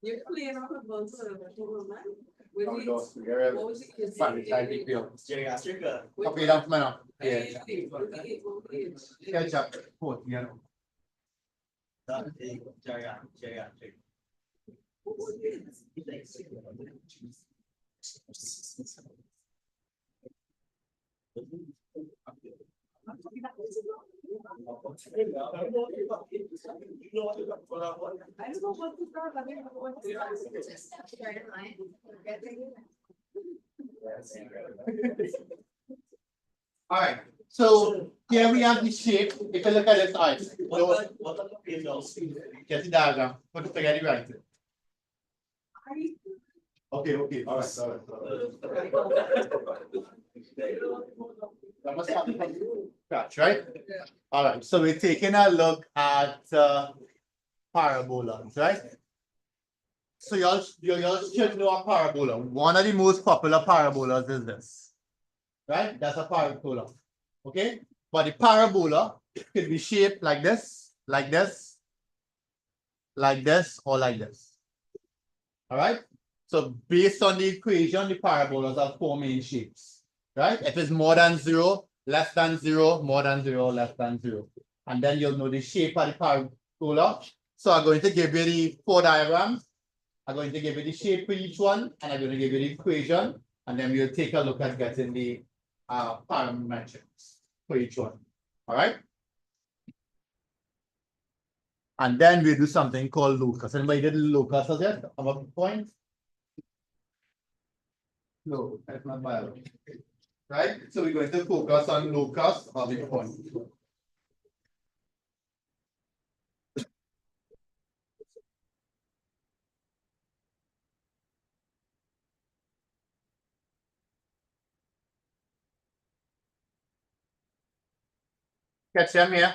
You clear out the bones of the woman. With No, it, no, what was it? Fine, I think you. With Copy it down for me now. it, Yeah. Catch up. Put, yeah. I don't know what to start. I mean, what to All right. So here we have the shape. If you look at this eye, get the diagram. Put the spaghetti right. Okay, okay. All right. That must happen from scratch, right? All right. So we're taking a look at parabolas, right? So y'all should know a parabola. One of the most popular parabolas is this, right? That's a parabola. Okay, but the parabola could be shaped like this, like this, like this, or like this. All right. So based on the equation, the parabolas have four main shapes, right? If it's more than 0, less than 0, more than 0, less than 0. And then you'll know the shape of the parabola. So I'm going to give you the 4 diagrams. I'm going to give you the shape for each one, and I'm going to give you the equation, and then we'll take a look at getting the parametrics for each one. All right. And then we do something called locus. Anybody did locus as yet? Have a point? No, that's not biology. Right? So we're going to focus on locus of the point. Catch them here.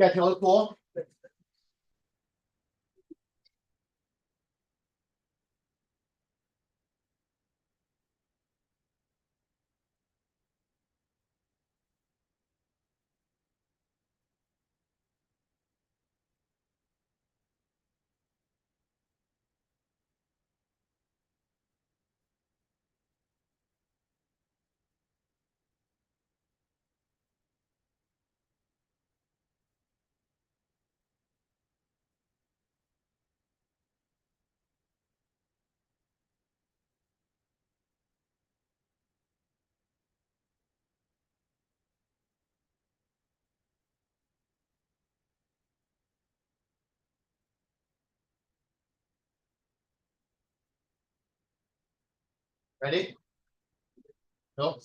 Catch all 4. Ready? No.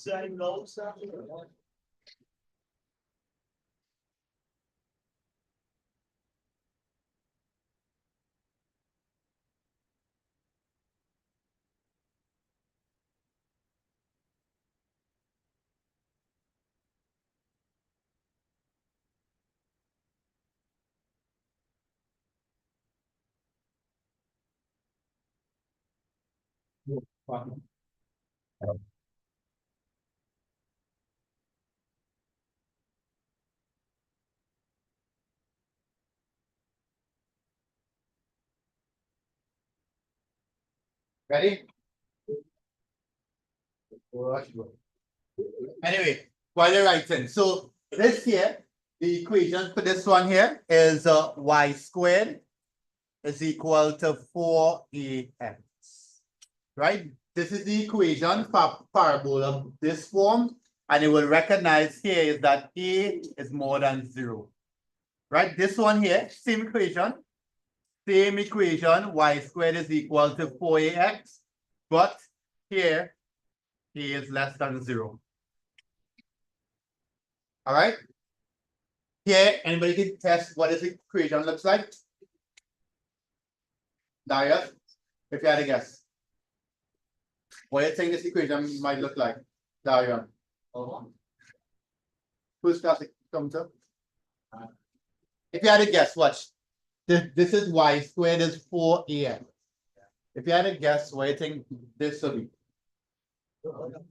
Ready? Anyway, while you're writing, so this here, the equation for this one here is y squared is equal to 4ax, right? this is the equation for parabola this form, and it will recognize here is that A is more than 0. Right? This one here, same equation, y squared is equal to 4ax, but here A is less than 0. All right. Here, anybody can test what this equation looks like? Darius, if you had a guess. What do you think this equation might look like? Darius. Who's class it comes up? If you had a guess, watch. This is y squared is 4ax. If you had a guess, what do you think this will be? You're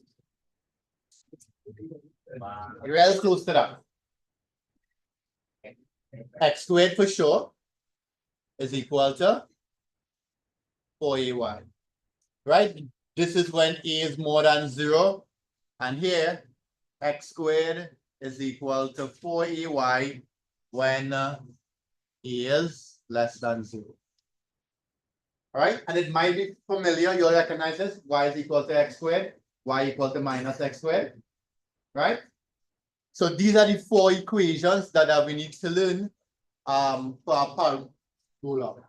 really close to that. X squared for sure is equal to 4ay. Right? This is when a is more than 0. And here, x squared is equal to 4ay when a is less than 0. All right? And it might be familiar. You'll recognize this. Y is equal to x squared. Y equal to minus x squared. Right? So these are the 4 equations that we need to learn for our parabola.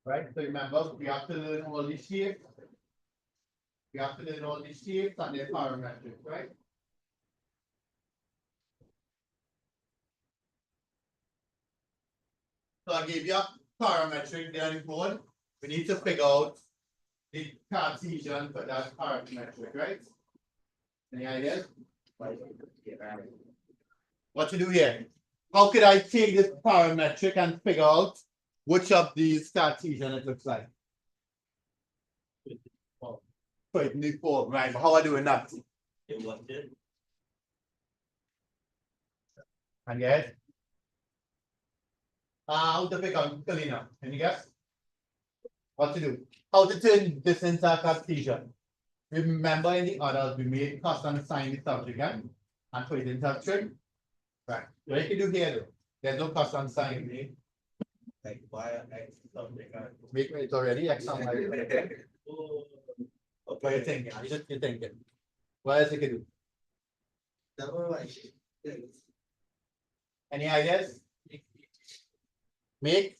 Right? So remember, we have to learn all these shapes. We have to learn all these shapes and their parametrics, right? So I gave you a parametric there on the board. We need to figure out the Cartesian for that parametric, right? Any ideas? What to do here? How could I take this parametric and figure out which of these Cartesian it looks like? Put it in the form, right? But how are I doing that? And yes? How to pick up Kalina? Any guess? What to do? How to turn this into a Cartesian? Remember in the others, we made constant sign the subject again and put it in subject. Right. What you can do here though? There's no constant sign. Like y x subject. Make it already x on y. What you thinking? You're thinking. What else you can do? Any ideas? Make.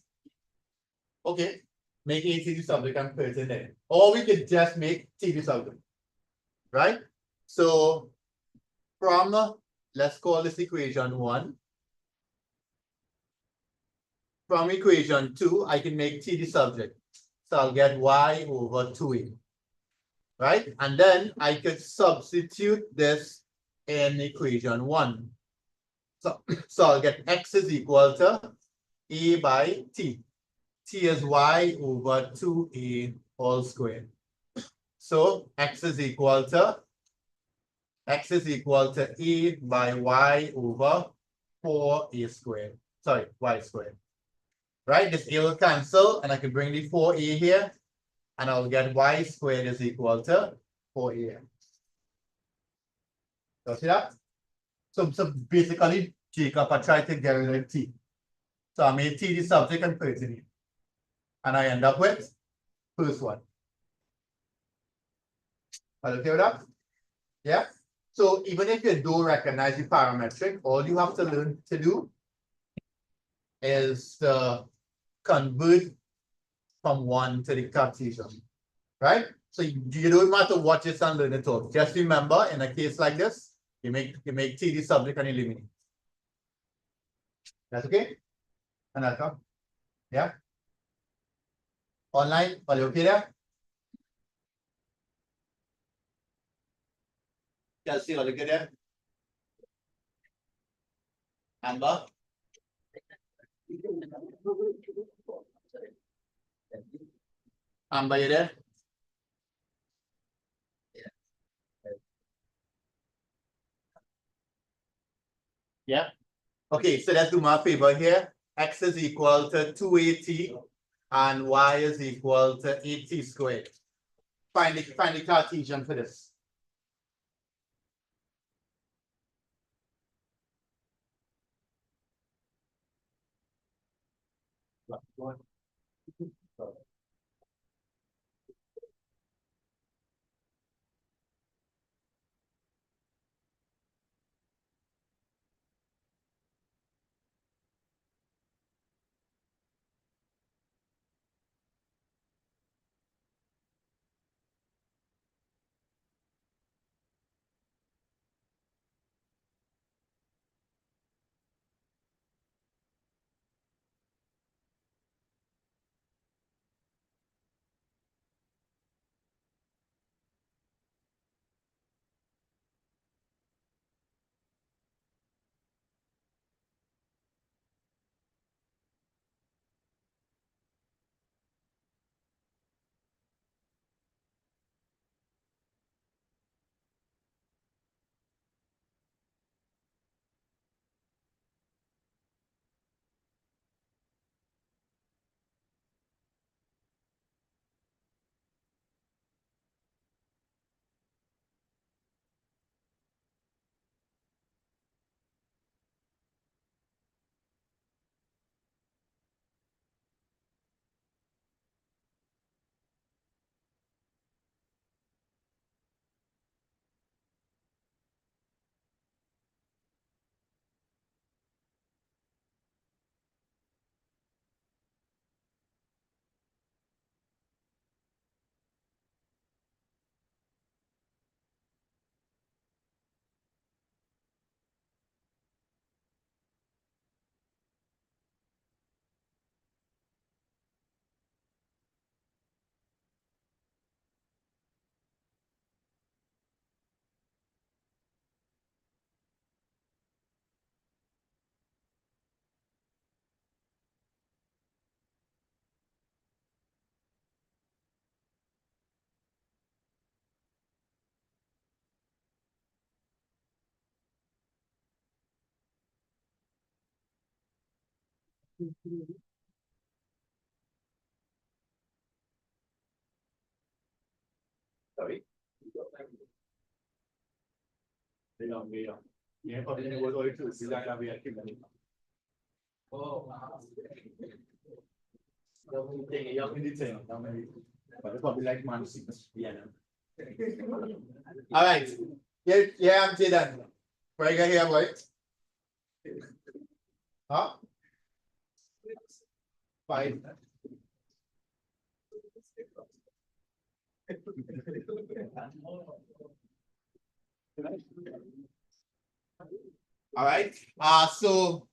Okay. Make a TV subject and put it in there. Or we could just make TV subject. Right? So from let's call this equation 1. From equation 2, I can make t the subject. So I'll get y over 2a. Right? And then I could substitute this in equation 1. So I'll get x is equal to a by t. T is y over 2a all squared. So x is equal to a by y over 4a squared. Sorry, y squared. Right? This a will cancel, and I can bring the 4a here, and I'll get y squared is equal to 4a. You see that? So basically, Jacob, I tried to get rid of t. So I made t the subject and put it in here. And I end up with first one. Are you okay with that? Yeah. So even if you don't recognize the parametric, all you have to learn to do is to convert from 1 to the Cartesian. Right? So you don't matter what you stand learn at all. Just remember, in a case like this, you make t the subject and eliminate. That's okay? And that's all. Yeah. Online, are you okay there? Chelsea, are you okay there? Amber? Amber, you there? Yeah. Okay, so let's do my favor here. X is equal to 2at and y is equal to 8t squared. Find the Cartesian for this. Sorry. Yeah, probably was only two. Oh, wow. But it's probably like man. Yeah. All right. Yeah, I'm done. Where you got here, boy? Huh? 5. All right. So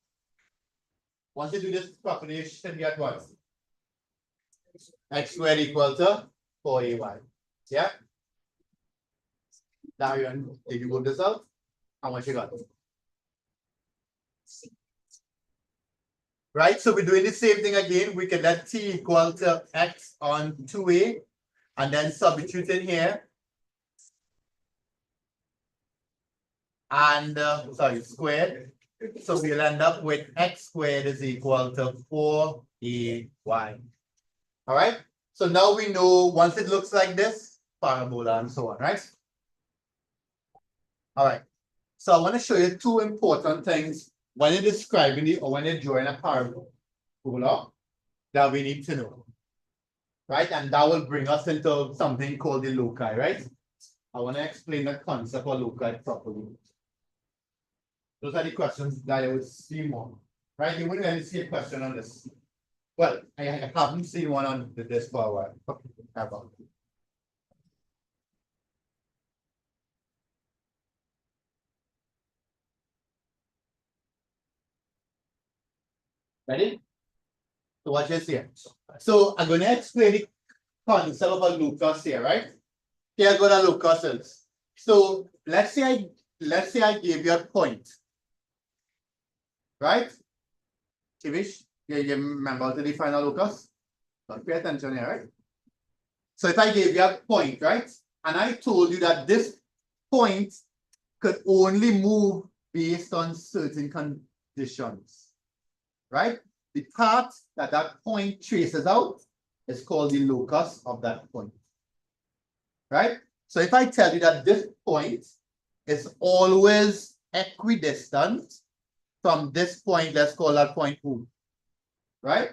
once you do this properly, you should get what? X squared equal to 4ay. Yeah. Darian, did you work this out? How much you got? Right, so we're doing the same thing again. We can let t equal to x on 2a and then substitute in here. And sorry, squared. So we'll end up with x squared is equal to 4ay. All right. So now we know once it looks like this, parabola and so on, right? All right. So I want to show you two important things when you're describing it or when you're drawing a parabola that we need to know. Right? And that will bring us into something called the loci, right? I want to explain the concept of loci properly. Those are the questions that I would see more. Right? You wouldn't really see a question on this. Well, I haven't seen one on this for a while. Ever. Ready? So watch this here. So I'm going to explain the concept of a locus here, right? Here's what a locus is. So let's say I gave you a point. right? Chivish, you remember how to define a locus? But pay attention here, right? So if I gave you a point, right? And I told you that this point could only move based on certain conditions, right? The path that that point traces out is called the locus of that point, right? So if I tell you that this point is always equidistant from this point, let's call that point O, right?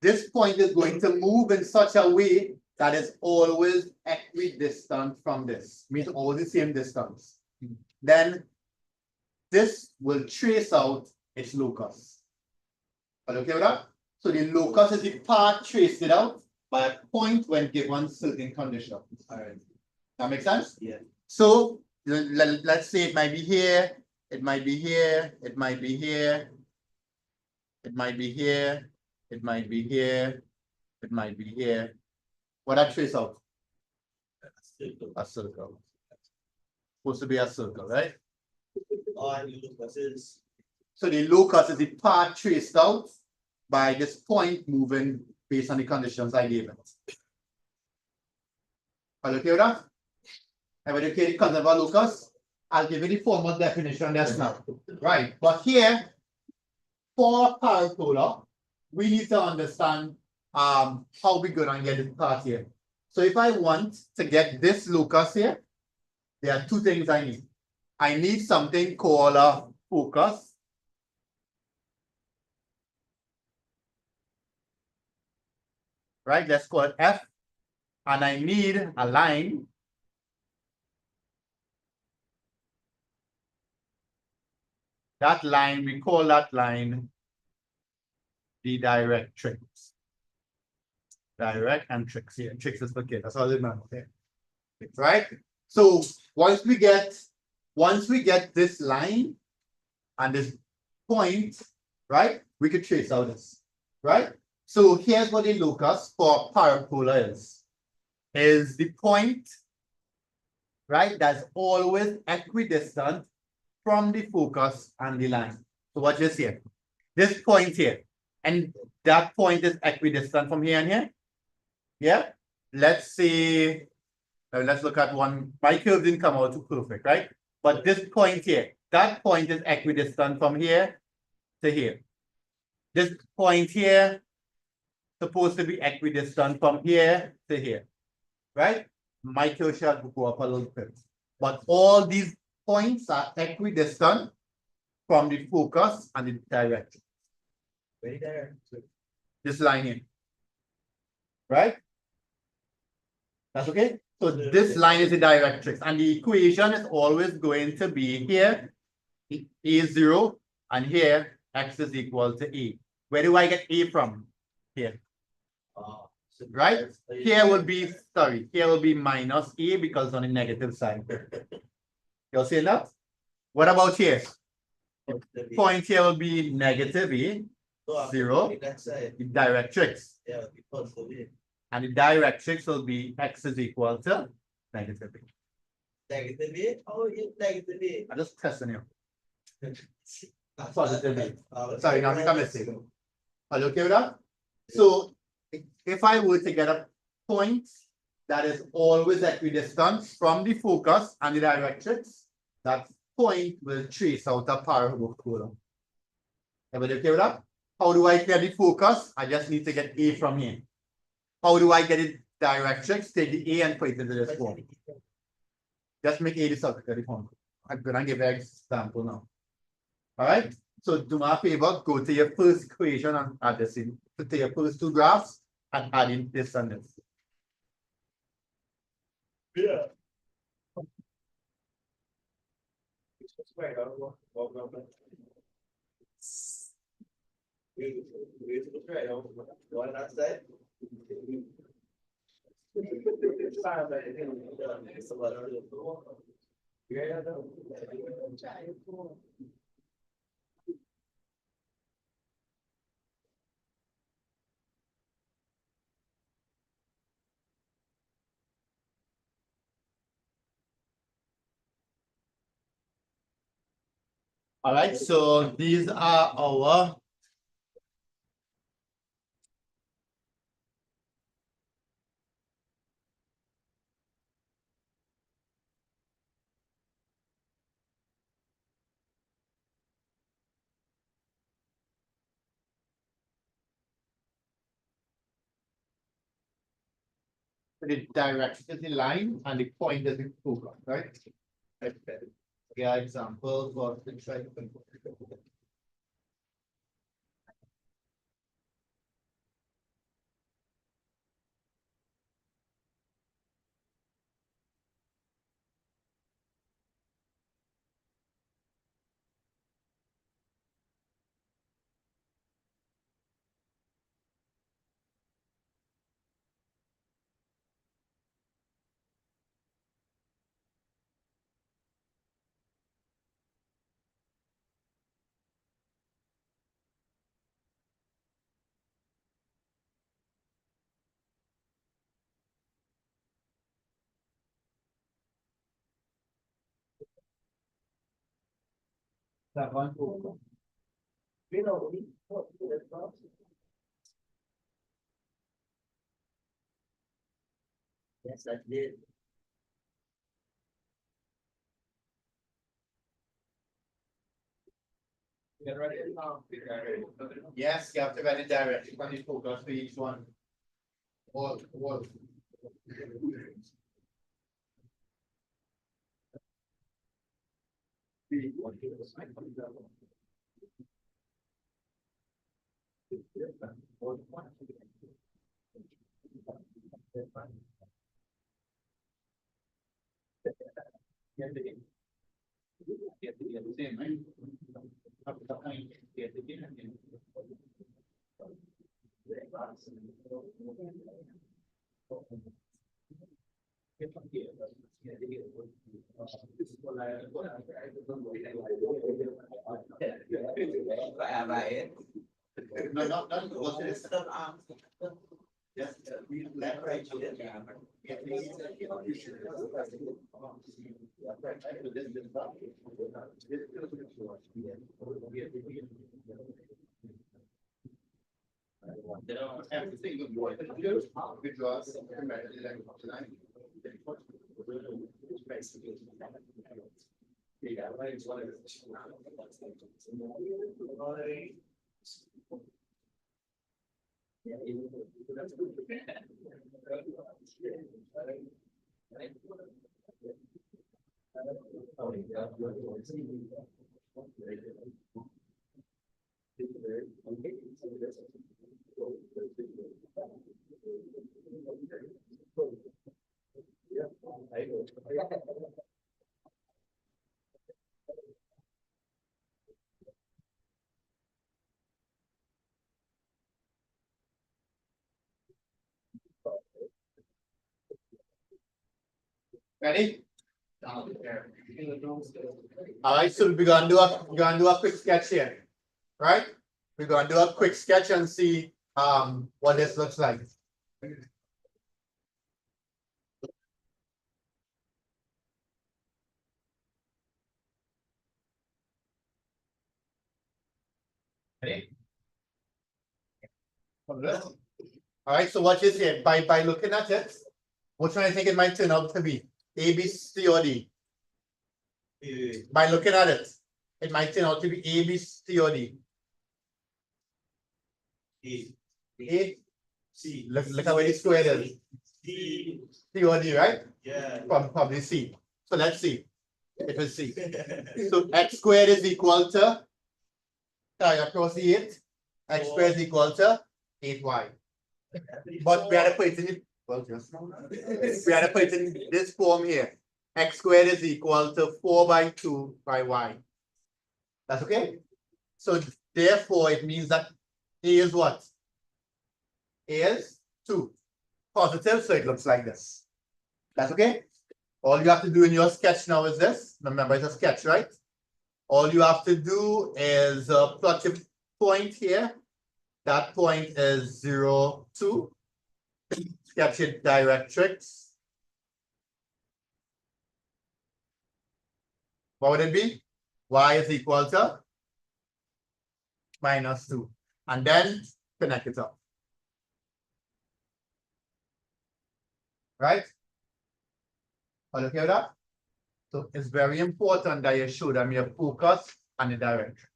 This point is going to move in such a way that is always equidistant from this, means always the same distance. Then this will trace out its locus. Are you okay with that? So the locus is the path traced it out by a point when given certain conditions. All right. That makes sense? Yeah. So let's say it might be here, it might be here, it might be here, it might be here, it might be here, it might be here. What that trace out? A circle. Supposed to be a circle, right? So the locus is the path traced out by this point moving based on the conditions I gave it. Are you okay with that? Everybody okay with the concept of locus? I'll give you the formal definition just now. Right, but here, for parabola, we need to understand how we're going to get this part here. So if I want to get this locus here, there are two things I need. I need something called a focus. Right, let's call it F. And I need a line. That line, we call that line the directrix. Direct and trix here. Trix is for kids. That's all it matters. Okay. Right? So once we get this line and this point, right? We could trace out this, right? So here's what the locus for parabola is the point, right? That's always equidistant from the focus and the line. So watch this here. This point here, and that point is equidistant from here and here. Yeah. Let's say, let's look at one. My curve didn't come out too perfect, right? But this point here, that point is equidistant from here to here. This point here supposed to be equidistant from here to here, right? My curve should go up a little bit, but all these points are equidistant from the focus and the direction. Very there. This line here, right? That's okay. So this line is the directrix, and the equation is always going to be here, A is 0, and here x is equal to a. Where do I get a from? Here. Right? Here will be, sorry, here will be minus a because on the negative side. You'll see that? What about here? Point here will be negative a, 0, the directrix. Yeah, And the directrix will be x is equal to negative a. negative A. Oh, negative A. I'm just testing you. Positive a. Sorry, now make a mistake. Are you okay with that? So if I were to get a point that is always equidistant from the focus and the directrix, that point will trace out a parabola. Everybody okay with that? How do I get the focus? I just need to get a from here. How do I get it directrix? Take the a and put it into this form. Just make a the subject of the form. I'm gonna give an example now. All right. So do me a favor, go to your first equation and add this in. To your first two graphs and add in this and this. Yeah. All right, so these are our the direction is the line and the point is the focus, right? Yeah, example for the that one. You know, yes, I did. Get ready now. Yes, you have to write the direction and the focus for each one. All. No, not what's this? Yes, left, right, everything good boy. Good draw. Ready? All right, so we're gonna do a quick sketch here, right? We're gonna do a quick sketch and see what this looks like. Ready? All right, so watch this here. By looking at it, which one I think it might turn out to be? A, B, C, or D? By looking at it, it might turn out to be A, B, C, or D. A. C. Look at where the square is. D. C or D, right? Yeah. Probably C. So let's see. It was C. So x squared is equal to carry across the 8. X squared is equal to 8y. But we had to put it in we had to put it in this form here. X squared is equal to 4 by 2 by y. That's okay? So therefore it means that A is what? A is 2. Positive, so it looks like this. That's okay? All you have to do in your sketch now is this. Remember, it's a sketch, right? All you have to do is plot your point here. That point is 0, 2. Sketch your directrix. What would it be? y is equal to -2. And then connect it up. Right? Are you okay with that? So it's very important that you show them your focus and the direction.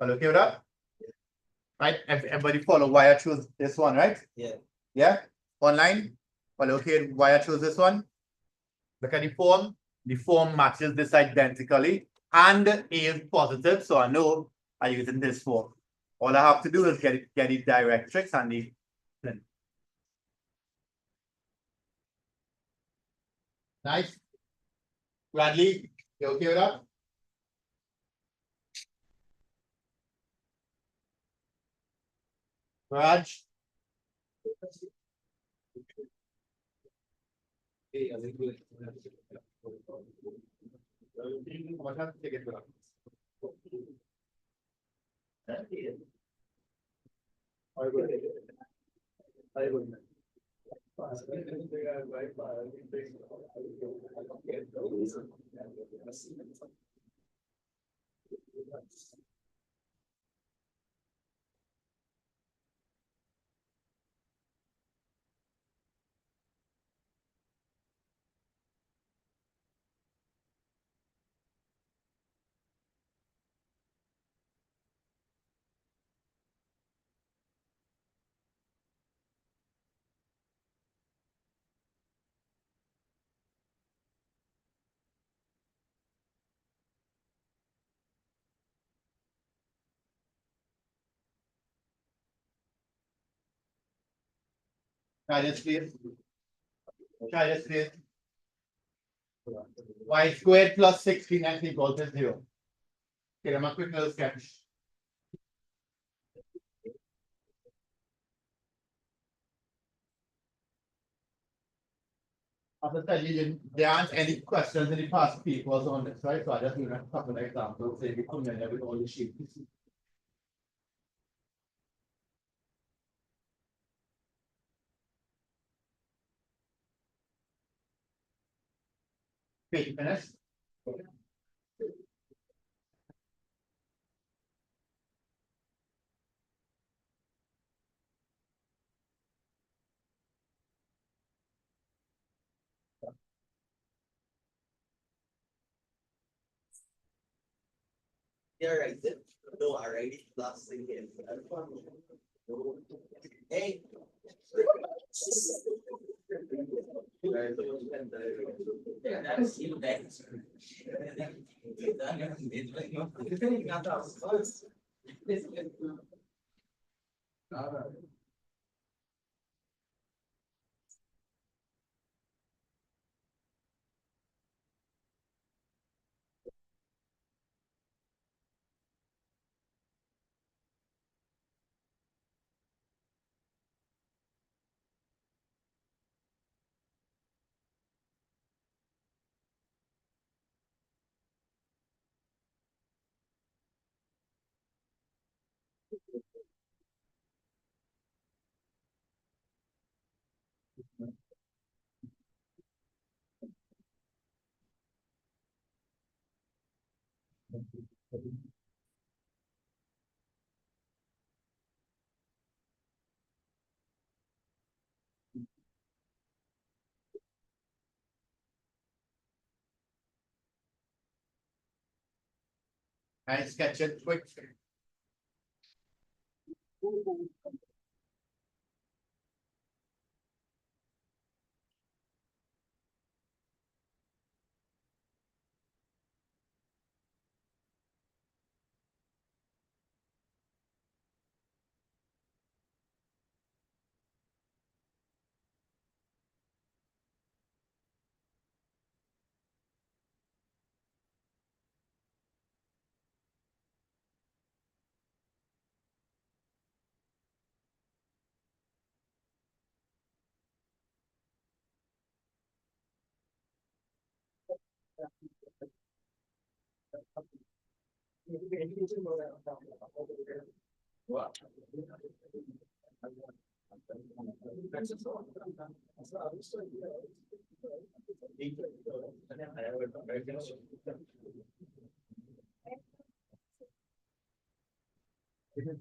Are you okay with that? Right? Everybody follow why I choose this one, right? Yeah. Yeah? Online? Are you okay with why I choose this one? Look at the form. The form matches this identically. And A is positive, so I know I'm using this form. All I have to do is get the directrix and the nice. Bradley, you okay with that? Raj? Take it back. Try this, please. Try this, please. Y squared plus 16x equals to 0. Okay, I'm a quick little sketch. After studying, there aren't any questions in the past papers on this, right? So I just give a couple of examples, say we come in with all the sheets. Okay, finished? Yeah, right. No, I write it last thing in. Hey. I sketch it quick. Okay,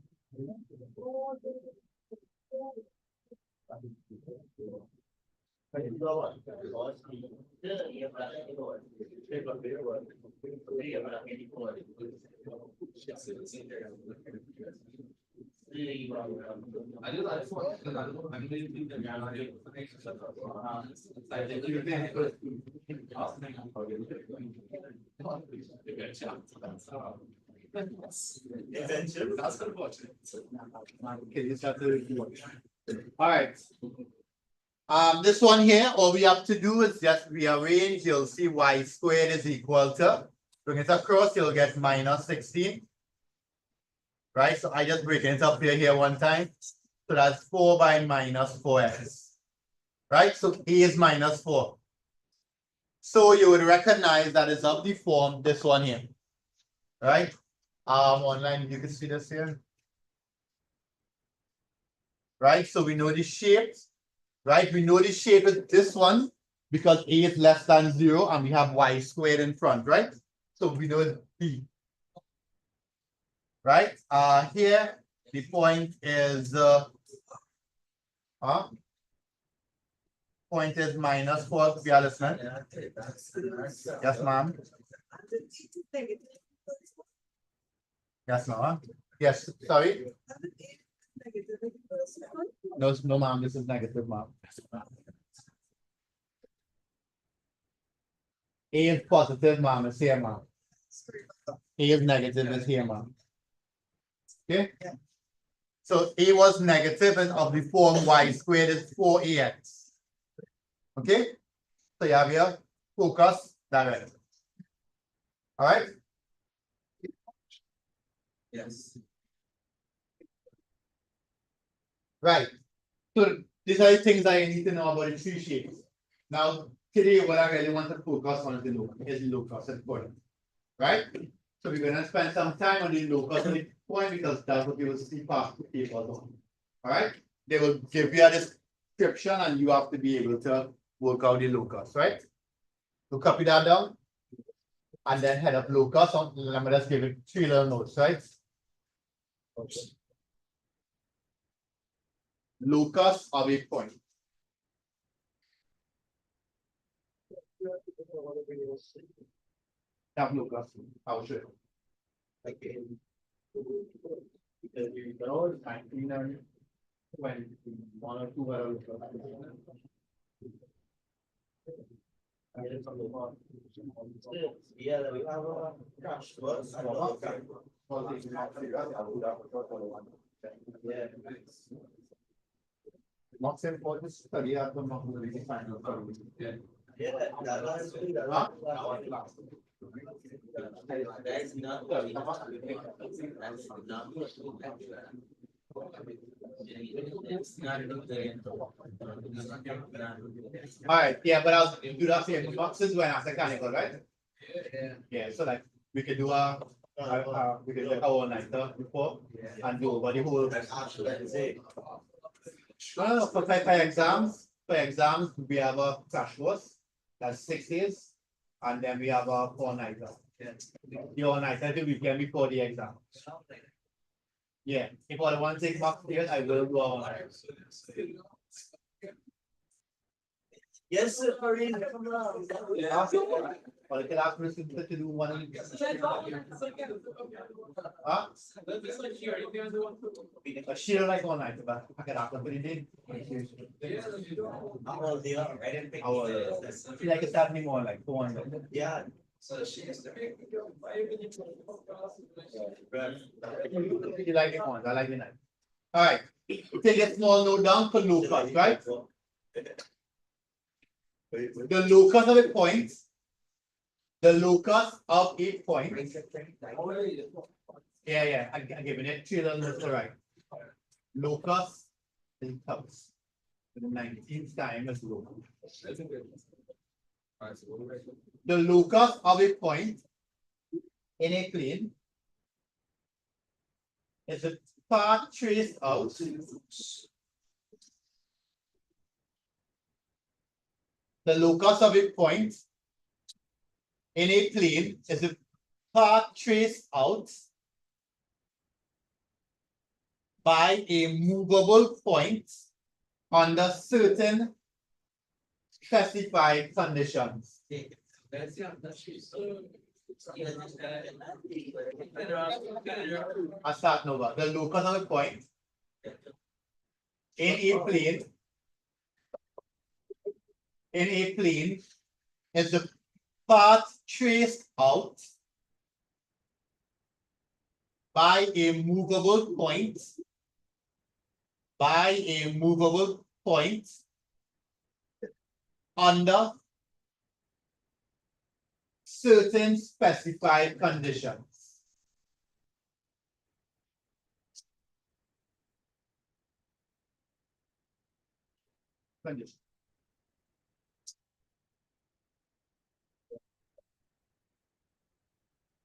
you start to. All right. This one here, all we have to do is just rearrange. You'll see y squared is equal to, bring it across, you'll get minus 16. Right, so I just break it up here one time. So that's 4 by minus 4x. Right, so a is minus 4. So you would recognize that it's of the form, this one here. Right? Online, you can see this here. Right, so we know the shape. Right, we know the shape is this one because a is less than 0 and we have y squared in front, right? So we know it's b. Right, here the point is point is minus 4. We are listening. Yes, ma'am. Yes, ma'am. Yes, sorry. No, no, ma'am. This is negative, ma'am. A is positive, ma'am. It's here, ma'am. A is negative, is here, ma'am. Okay. So A was negative and of the form y squared is 4ax. Okay. So you have your focus direct. All right. Yes. Right. So these are the things that you need to know about the three shapes. Now, today, what I really want to focus on is the locus at point. Right? So we're going to spend some time on the locus at the point because that's what you will see past the papers on. All right? They will give you a description and you have to be able to work out the locus, right? So copy that down and then head up locus on. Let me just give it 3 little notes, right? Okay. Locus of a point. Have locus. I'll show you. Okay. Because you know, 19 and 20, 1 or 2 are locus. Yeah, we have a crash course. Yeah. Not same for this study, I don't know who really find out. Yeah, that was Huh? that's not All right, yeah, but I'll do that same boxes when I mechanical, right? Yeah, so like we could do we could do our nighter before and do over the whole. No, for exams, we have a crash course, that's 6 days, and then we have a 4-nighter. The all-nighter the weekend before the exam. Yeah, if I want to take marks here, I will do all night. yes, sir. Or I can ask person to do one. Huh? A share like all night, but I can ask them for the day. How old they are? I didn't think. I feel like it's happening more like 400. Yeah. So she used to make me go 5 minutes. You like it one, I like it night. All right, take a small note down for locus, right? The locus of a point. The locus of a point. Yeah, I'm giving it 3 little notes, all right. Locus is house. The 19th time is locus. The locus of a point in a plane is a path traced out the locus of a point in a plane is a path traced out by a movable point under certain specified conditions. I start over. The locus of a point in a plane is the path traced out by a movable point under certain specified conditions.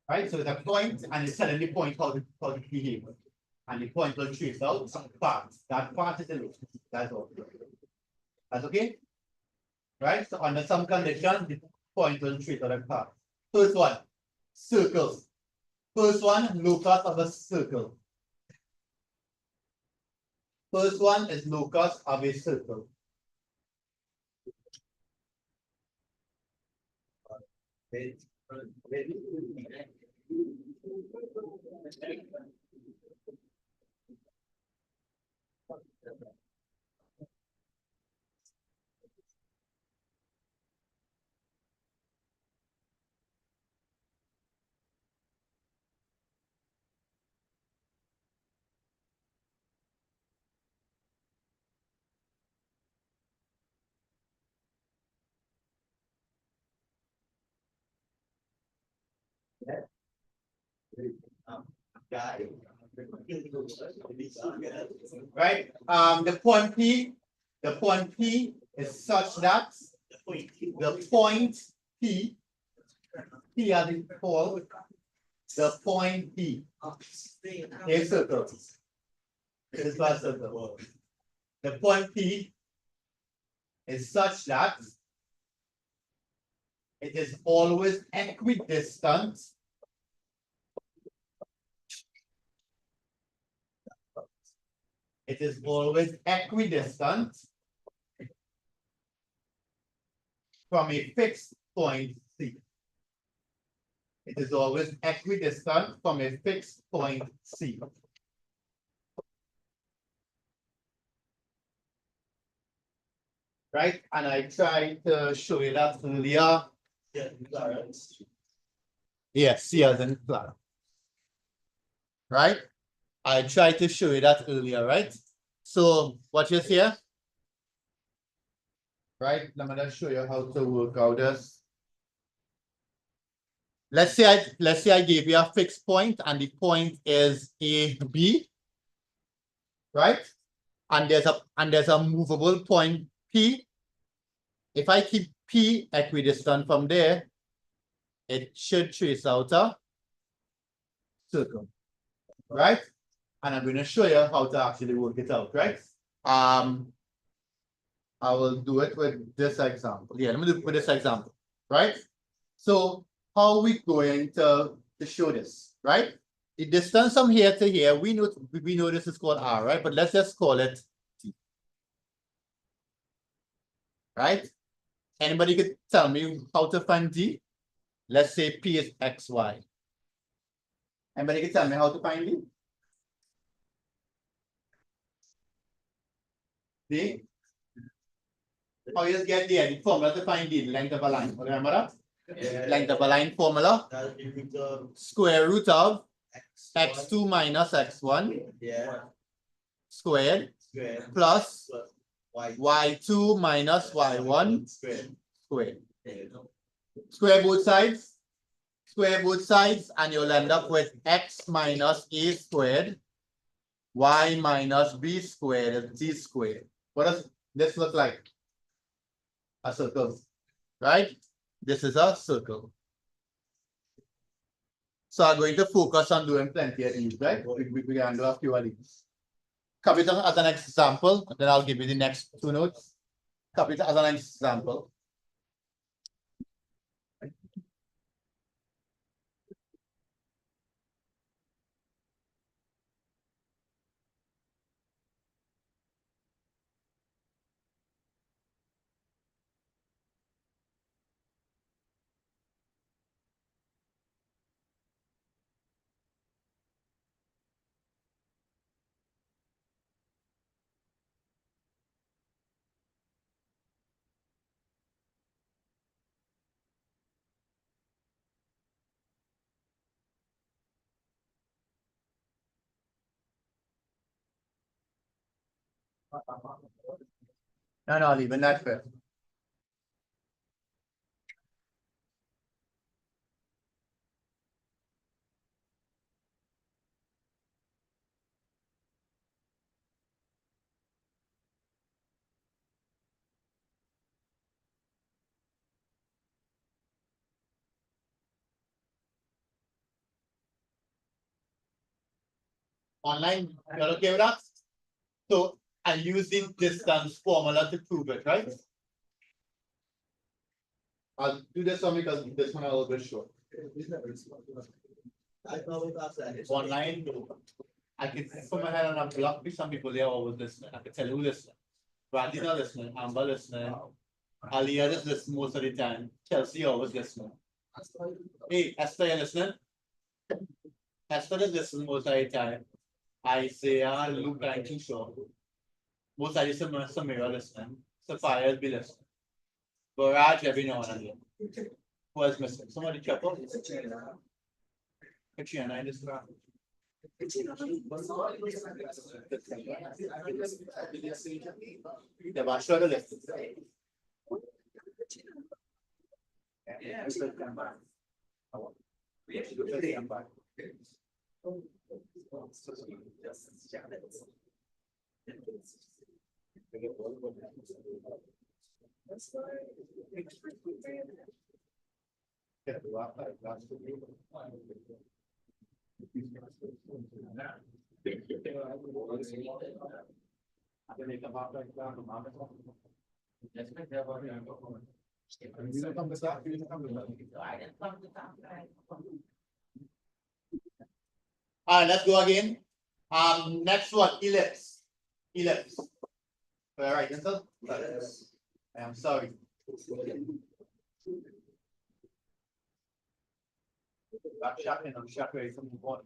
Right, so the point, and it's telling the point how to behave. And the point will trace out some parts. That part is the locus. That's all. That's okay? Right? So under some conditions, the point will trace out a part. First one, circles. First one, locus of a circle. First one is locus of a circle. Right? The point P is such that the point P as it's called, the point P is circle. It is a circle. The point P is such that it is always equidistant from a fixed point C. It is always equidistant from a fixed point C. Right? And I tried to show you that earlier. Yes, C as in flat. Right? I tried to show you that earlier, right? So what you see here? Right? Let me just show you how to work out this. Let's say I gave you a fixed point and the point is A, B, right? And there's a movable point P. If I keep P equidistant from there, it should trace out a circle, right? And I'm going to show you how to actually work it out, right? I will do it with this example. Yeah, let me do it with this example, right? So how are we going to show this, right? The distance from here to here, we know this is called R, right? But let's just call it T. Right? Anybody could tell me how to find D? Let's say P is XY. Anybody can tell me how to find D? D? How you get the formula to find the length of a line? Remember that? Yeah. Length of a line formula? Square root of x2 minus x1 squared plus y2 minus y1 squared. Square both sides. Square both sides and you'll end up with x minus a squared, y minus b squared is z squared. What does this look like? A circle, right? This is a circle. So I'm going to focus on doing plenty of these, right? We can do a few of these. Copy it as an example, and then I'll give you the next two notes. Copy it as an example. No, no, leave that first. Online, you're okay with that? So I'm using distance formula to prove it, right? I'll do this one because this one I will be short. I thought we got that. Online, I can put my head on a block with some people there always listening. I can tell who listening. Brandy's not listening, Amber listening. Aliyah is listening most of the time. Chelsea always listening. Hey, Esther, you listening? Esther is listening most of the time. Isaiah, Luke, I'm too sure. Most of the time, Samira listening. Sophia will be listening. Barrage every now and again. Who is missing? Somebody check up. Katrina, I just got. Yeah, but show the list. Yeah. All right, let's go again. Next one, ellipse. Ellipse. All right, answer? I'm sorry. I'm shocked ready from the bottom.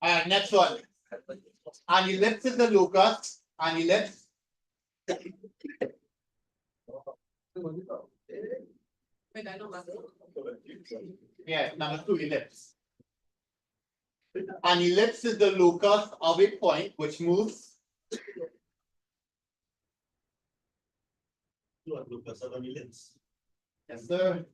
All right, next one. An ellipse is the locus. An ellipse. Yeah, number 2, ellipse. An ellipse is the locus of a point which moves. Locus of an ellipse. Yes, sir.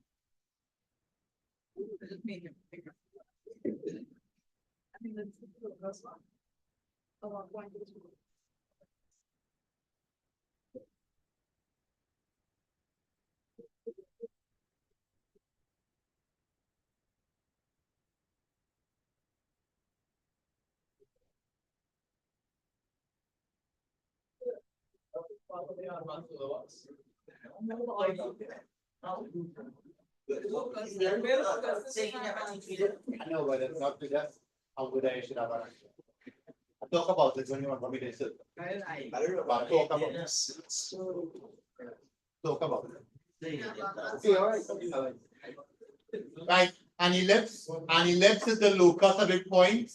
I know, but it's not to just how good I should have. I talk about this when you want me to sit. I don't know about Talk about this. Talk about it. Okay, all right. Right, an ellipse is the locus of a point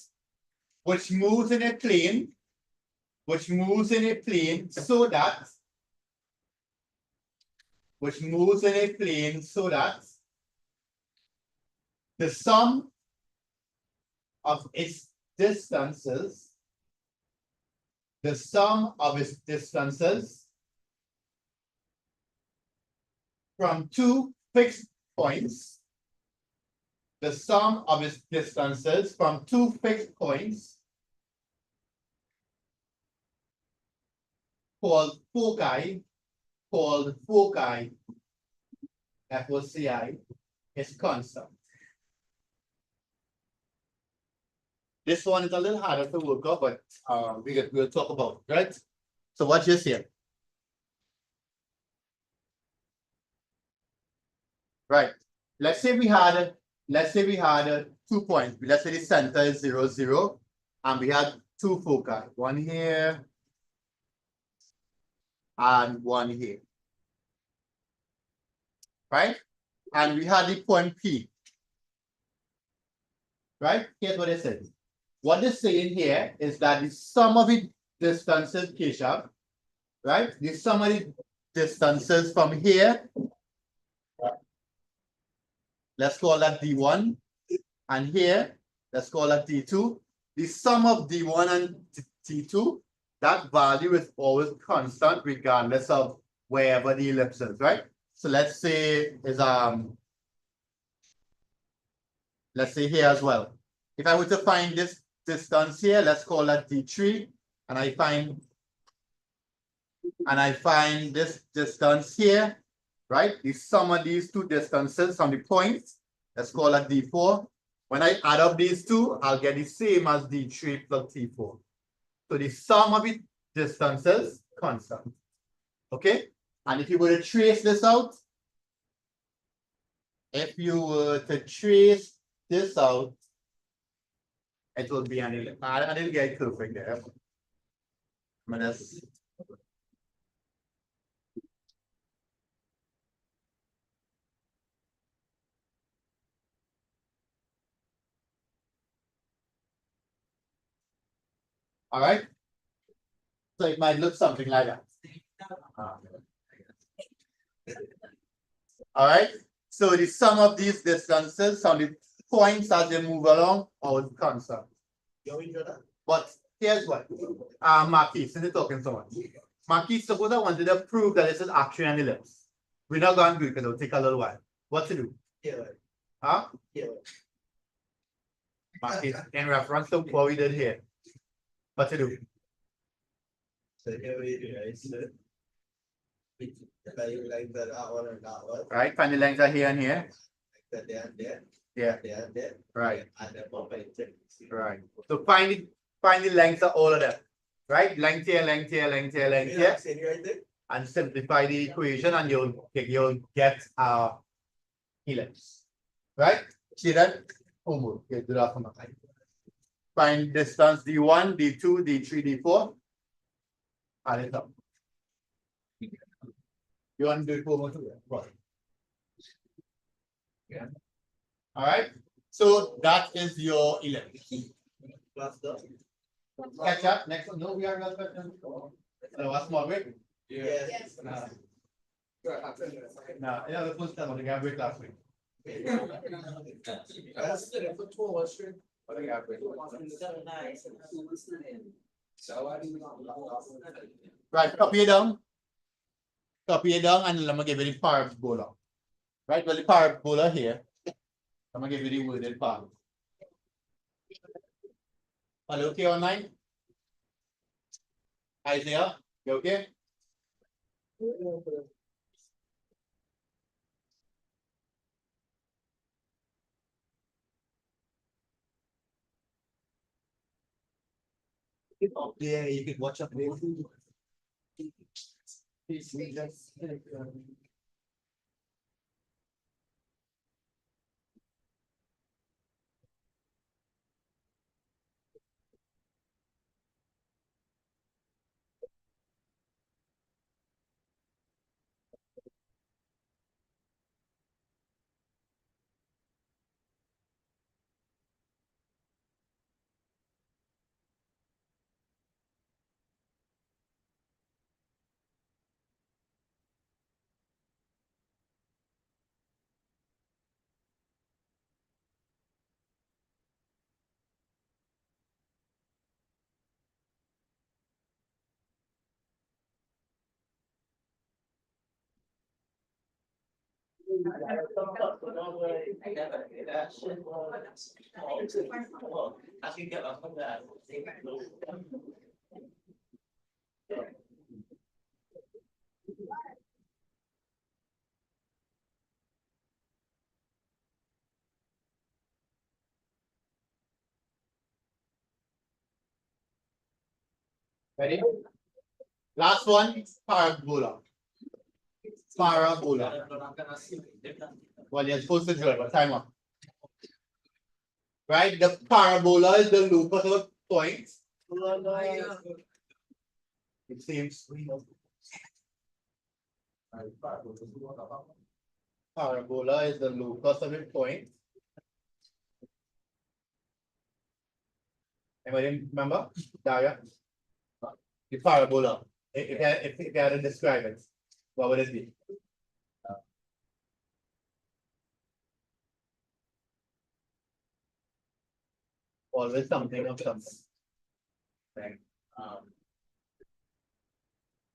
which moves in a plane, so that the sum of its distances from two fixed points, called foci, FOCI, is constant. This one is a little harder to work out, but we'll talk about it, right? So watch this here. Right. Let's say we had 2 points. Let's say the center is 0, 0, and we had two foci, one here and one here. Right? And we had the point P. Right? Here's what it says. What they're saying here is that the sum of the distances, Keshav, right? The sum of the distances from here, let's call that D1, and here, let's call that D2. The sum of D1 and D2, that value is always constant regardless of wherever the ellipse is, right? So let's say is let's say here as well. If I were to find this distance here, let's call that D3, and I find this distance here, right? The sum of these two distances from the points, let's call that D4. When I add up these two, I'll get the same as D3 plus T4. So the sum of the distances constant. Okay? And if you were to trace this out, it will be an ellipse. I didn't get it perfect there. But that's all right. So it might look something like that. All right. So the sum of these distances on the points as they move along are constant. But here's what, Marquis, since you're talking so much. Marquis, suppose I wanted to prove that this is actually an ellipse. We're not going to do it because it'll take a little while. What to do? Huh? Marquis, in reference to what we did here. What to do? So here we do is like that one and that one. Right, find the lengths are here and here. Like that there and there. Yeah. There and there. Right. And then perpendicular. Right. So find the lengths of all of them. Right? Length here, length here, length here, length here. Right there. And simplify the equation and you'll get ellipse. Right? See that? Homework. Okay, do that for my time. Find distance D1, D2, D3, D4. Add it up. You want to do it homework too? Right. Yeah. All right. So that is your ellipse. Catch up. Next one. No, we are not. No, a small break. Yes. No, yeah, the first time we got break last week. Right, copy it down. Copy it down, and I'm gonna give you the parabola. Right, well, the parabola here. I'm gonna give you the worded part. Are you okay online? Isaiah, you okay? Yeah, you can watch up there. Ready? Last one, parabola. Parabola. Well, you're supposed to do it, but time up. Right? The parabola is the locus of a point. It seems parabola is the locus of a point. Anybody remember? Daria? The parabola. If you had to describe it, what would it be? Always something of something.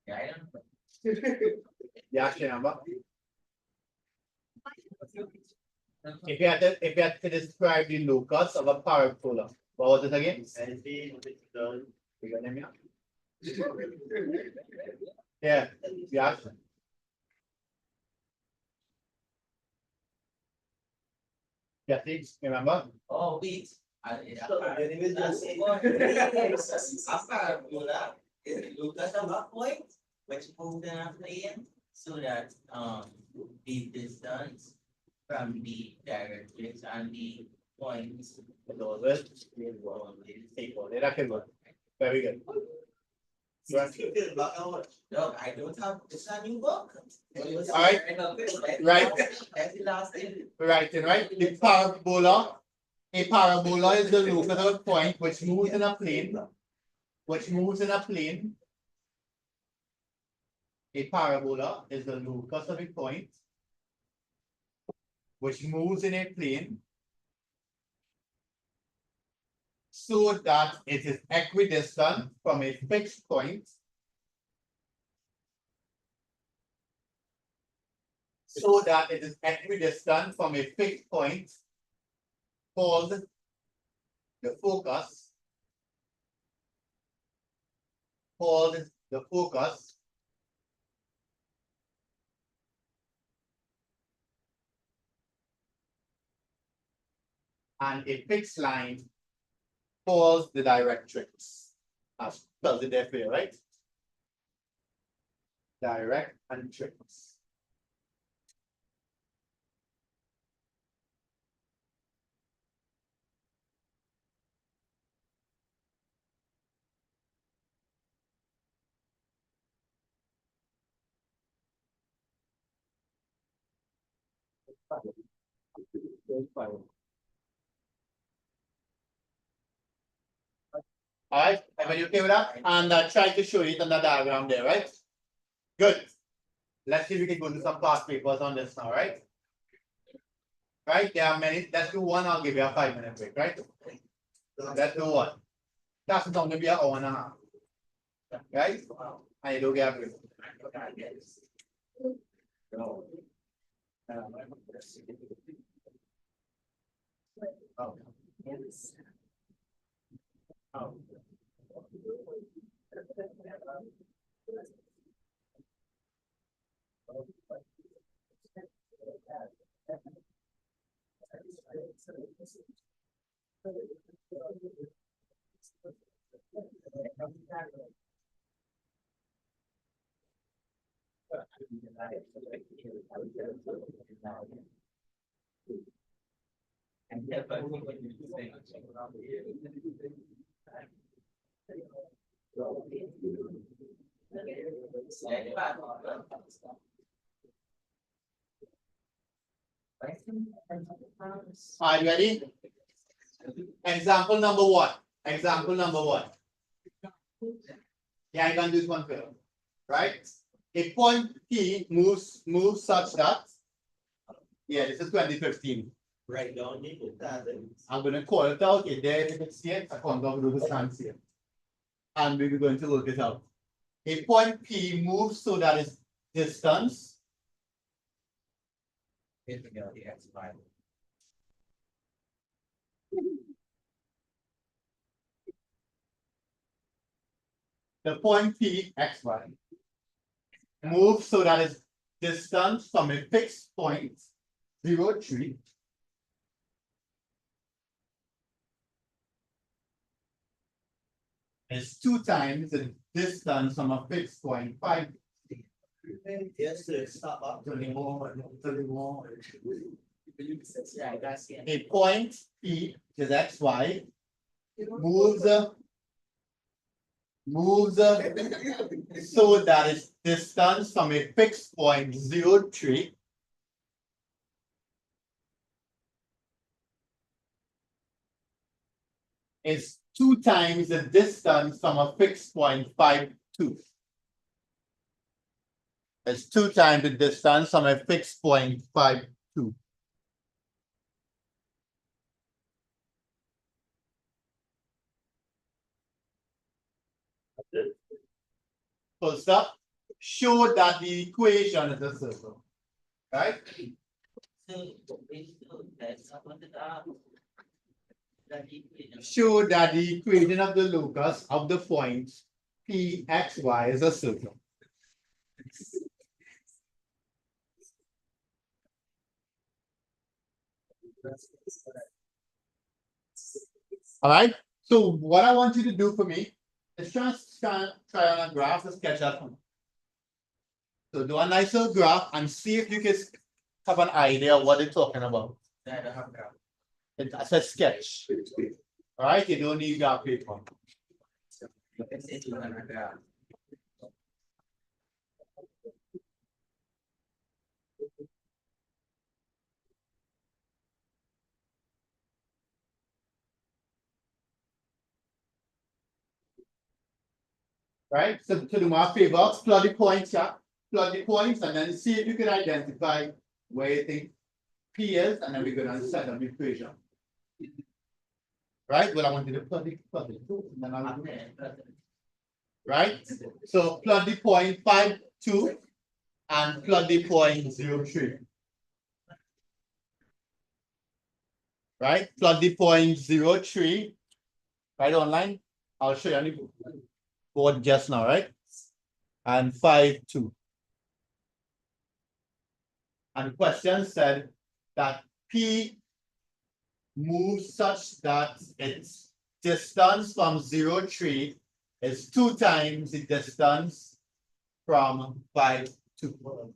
Yeah, I don't know. Yeah, remember? If you had to describe the locus of a parabola, what was it again? You got name, yeah. Yeah. Yeah, please, remember? Oh, wait. A parabola is locus of a point which moves in a plane so that the distance from the directrix and the points. Those will equal. That can work. Very good. No, I don't have it's a new book. Alright. Right. That's the last thing. Right, right. The parabola. A parabola is the locus of a point which moves in a plane. Which moves in a plane. A parabola is the locus of a point which moves in a plane so that it is equidistant from a fixed point. So that it is equidistant from a fixed point called the focus. Called the focus. And a fixed line called the directrix. As spells it there for you, right? Direct and trix. All right, everybody okay with that? And try to show it on the diagram there, right? Good. Let's see if we can go to some past papers on this now, right? Right, there are many. Let's do one. I'll give you a 5-minute break, right? Let's do one. That's not gonna be an hour and a half. Right? And you don't get a break. Are you ready? Example number one. Example number one. Yeah, I can do this one first. Right? A point P moves such that. Yeah, this is 2015. Right down I'm going to call it out. If there if it's here, I come down to the stand here. And we're going to work it out. A point P moves so that its distance the point P xy move so that its distance from a fixed point, 0, 3, is 2 times the distance from a fixed point, 5. Yes, sir. Stop up. Yeah, that's it. A point P is xy moves so that its distance from a fixed point 0, 3 is 2 times the distance from a fixed point 5, 2. It's 2 times the distance from a fixed point 5, 2. Full stop. Show that the equation is a circle. Right? So, that's what the equation. Show that the equation of the locus of the point P, X, Y is a circle. All right. So what I want you to do for me is try on a graph to sketch that for me. So do a nice little graph and see if you can have an idea of what they're talking about. I don't have graph. It's a sketch. All right. You don't need graph paper. It's on a graph. Right? So to do my favor, plot the points here, plot the points, and then see if you can identify where you think P is, and then we're going to set up the equation. Right? Well, I want you to plot the two, and then I'll do it. Right? So plot the point 5, 2, and plot the point 0, 3. Right? Plot the point 0, 3. Right online. I'll show you on the board just now, right? And 5, 2. And the question said that P moves such that its distance from 0, 3 is 2 times the distance from 5, 2.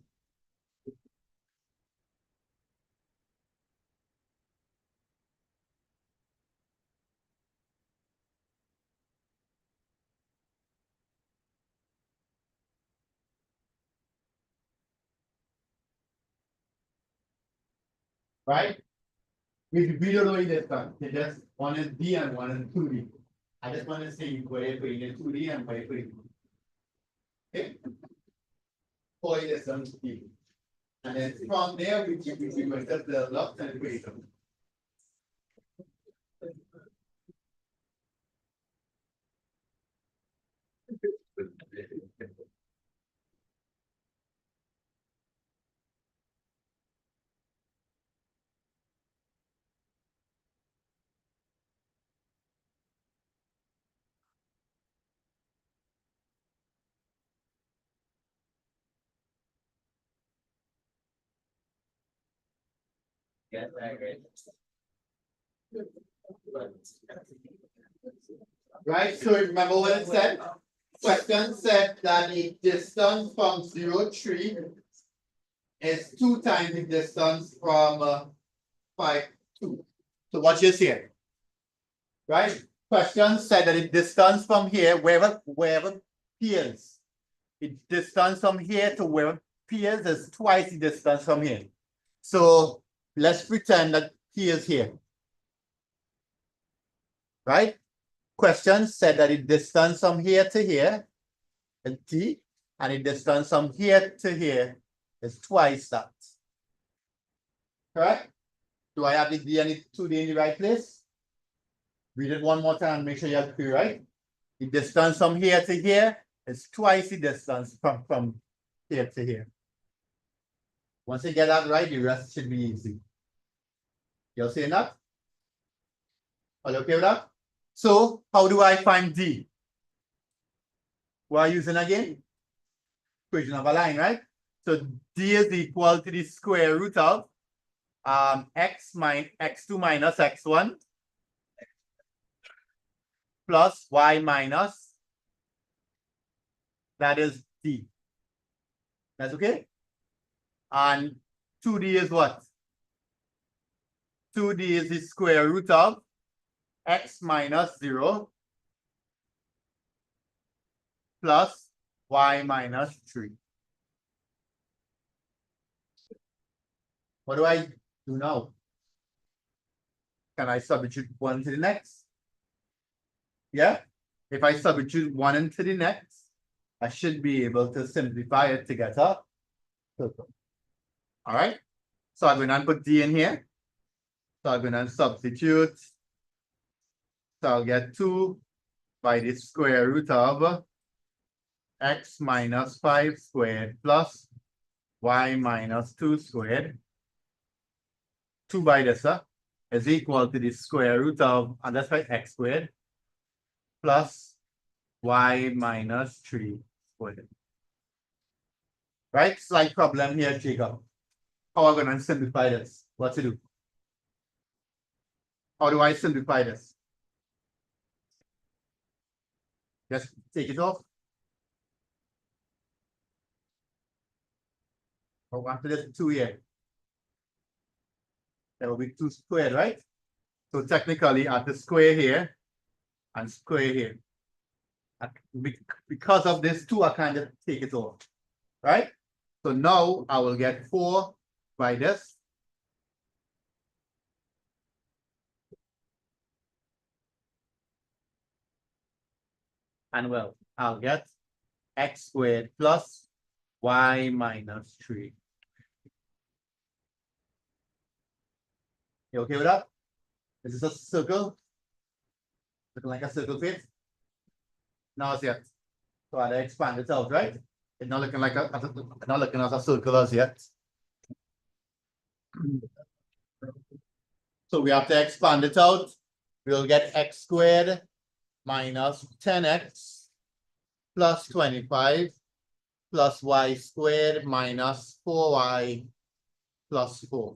Right? We don't know this one. They just one is D and one is 2D. I just want to see where you're putting it 2D and where you're putting it. Okay. For distance D. And then from there we measure the left and equation. Yes, I agree. Right? So remember what it said? Question said that the distance from 0, 3 is 2 times the distance from 5, 2. So what you're saying? Right? Question said that the distance from here, wherever P is, the distance from here to wherever P is twice the distance from here. So let's pretend that P is here. Right? Question said that the distance from here to here is T, and the distance from here to here is twice that. Correct? Do I have the D and the 2D in the right place? Read it one more time and make sure you have P right. The distance from here to here is twice the distance from here to here. Once you get that right, the rest should be easy. You're saying that? Are you okay with that? So how do I find D? What are you using again? equation of a line, right? So D is equal to the square root of x2 minus x1 plus y minus, that is D. That's okay? And 2D is what? 2D is the square root of x minus 0 plus y minus 3. What do I do now? Can I substitute one to the next? Yeah? If I substitute one into the next, I should be able to simplify it to get a circle. All right? So I'm going to put D in here. So I'm going to substitute. So I'll get 2 by the square root of x minus 5 squared plus y minus 2 squared. 2 by this is equal to the square root of, and that's by x squared, plus y minus 3 squared. Right? Slight problem here, Jacob. How am I going to simplify this? What to do? How do I simplify this? Just take it off. Oh, after this 2 here. That will be 2 squared, right? So technically, I have to square here and square here. Because of this 2, I kind of take it off, right? So now I will get 4 by this. And well, I'll get x squared plus y minus 3. You okay with that? Is this a circle? Looking like a circle face? No, it's yet. So I expand it out, right? It's not looking like not looking as a circle as yet. So we have to expand it out. We'll get x squared minus 10x plus 25 plus y squared minus 4y plus 4.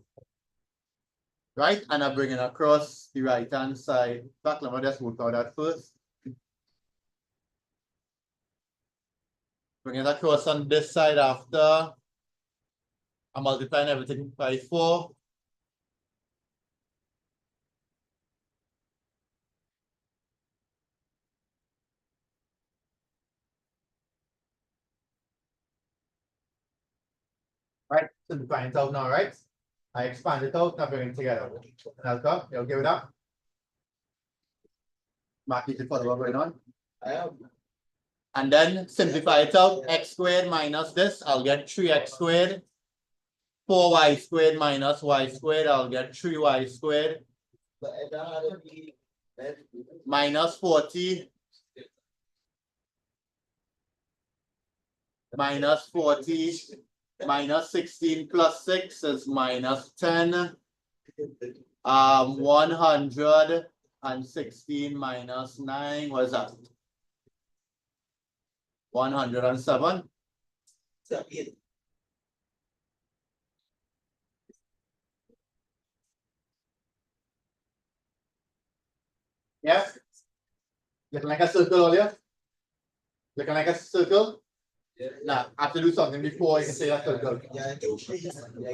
Right? And I bring it across the right-hand side. In fact, let me just work out that first. Bring it across on this side after I'm multiplying everything by 4. Right, simplifying it out now, right? I expand it out, now bring it together. That's good. You okay with that? Mark, you can follow what going on. I am. And then simplify it out. X squared minus this, I'll get 3x squared. 4y squared minus y squared, I'll get 3y squared. Minus 40. Minus 40. Minus 16 plus 6 is minus 10. 116 minus 9, what is that? 107. Yeah. Looking like a circle earlier? Looking like a circle? Yeah. Now, I have to do something before you can say a circle. Yeah.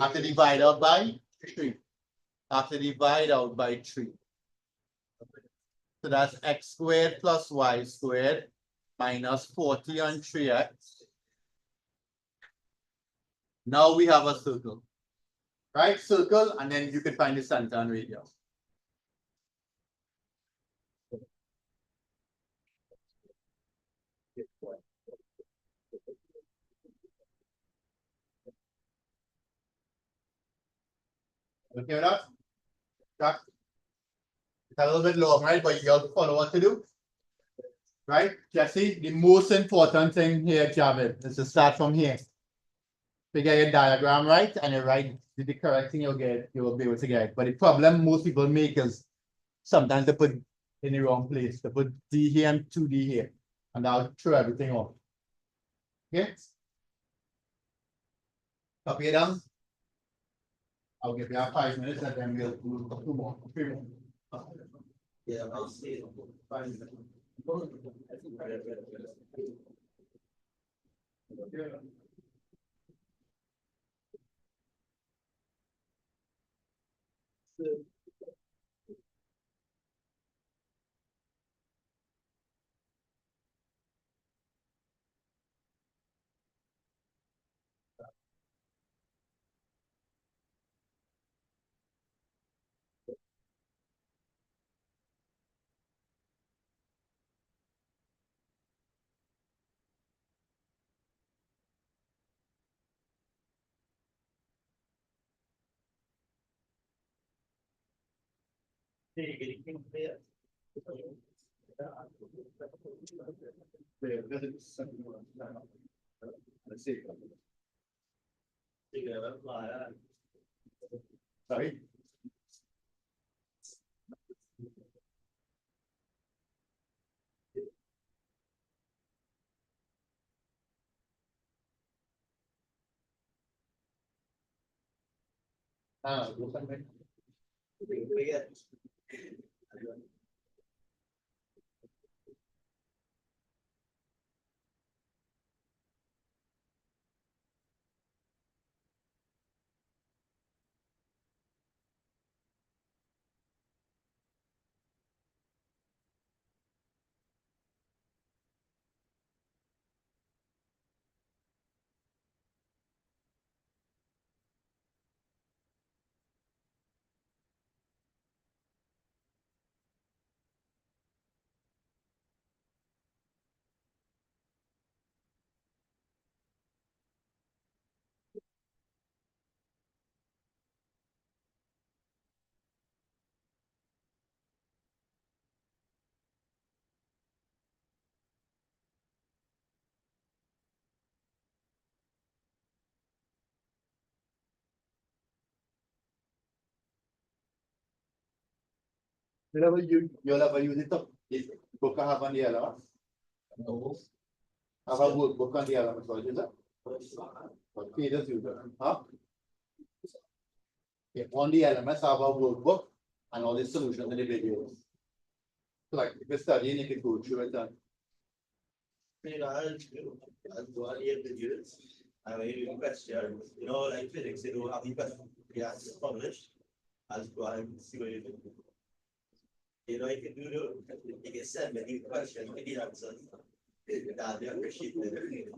I have to divide out by 3. I have to divide out by 3. So that's x squared plus y squared minus 40 on 3x. Now we have a circle. Right? Circle, and then you can find the center and radius. Okay with that? That it's a little bit long, right? But you have to follow what to do. Right? Jesse, the most important thing here, Javid, is to start from here. Figure your diagram right, and you write the correct thing, you will be able to get it. But the problem most people make is sometimes they put in the wrong place. They put D here and 2D here, and that'll throw everything off. Okay? Copy it down. I'll give you 5 minutes and then we'll do 3 more. Yeah, I'll see it. 5 minutes. Let's see. Sorry. Bukan. You'll ever use it up. If book have on the element. No. Have a book on the element, so is that? But pages use it. Huh? Yeah, on the elements have a workbook and all the solutions in the videos. So like if you're studying, you can go through it and I'll do all the videos. I will question, like physics, they don't have the question. Yeah, it's published. I'll go and see what you do. You can do you can send me the question, the answers. I'll appreciate it.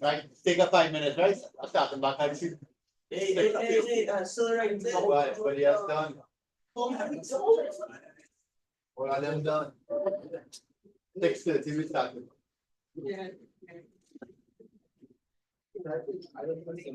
right, take a 5 minutes, right? I'll start them back. I see. Hey, still right there. What else done? What are them done? 6:30 we started. Yeah. I don't think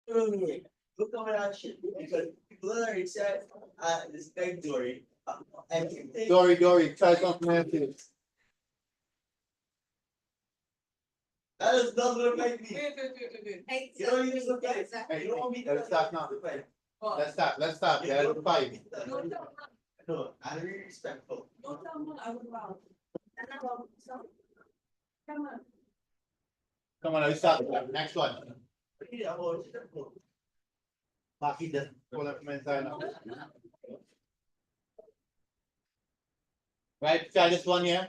Look at that shit because people are already said, this guy Dory, everything. Dory, try something else. Please. That does not look like me. Hey, You don't even look like Hey, you don't want me to let's start now. look like. Let's start. Yeah, Don't 5. No, I'm really respectful. tell me I would love. Come on. Come on, let's start. Next one. Yeah, I'm always respectful. Maki just pull up from inside now. Right, try this one here.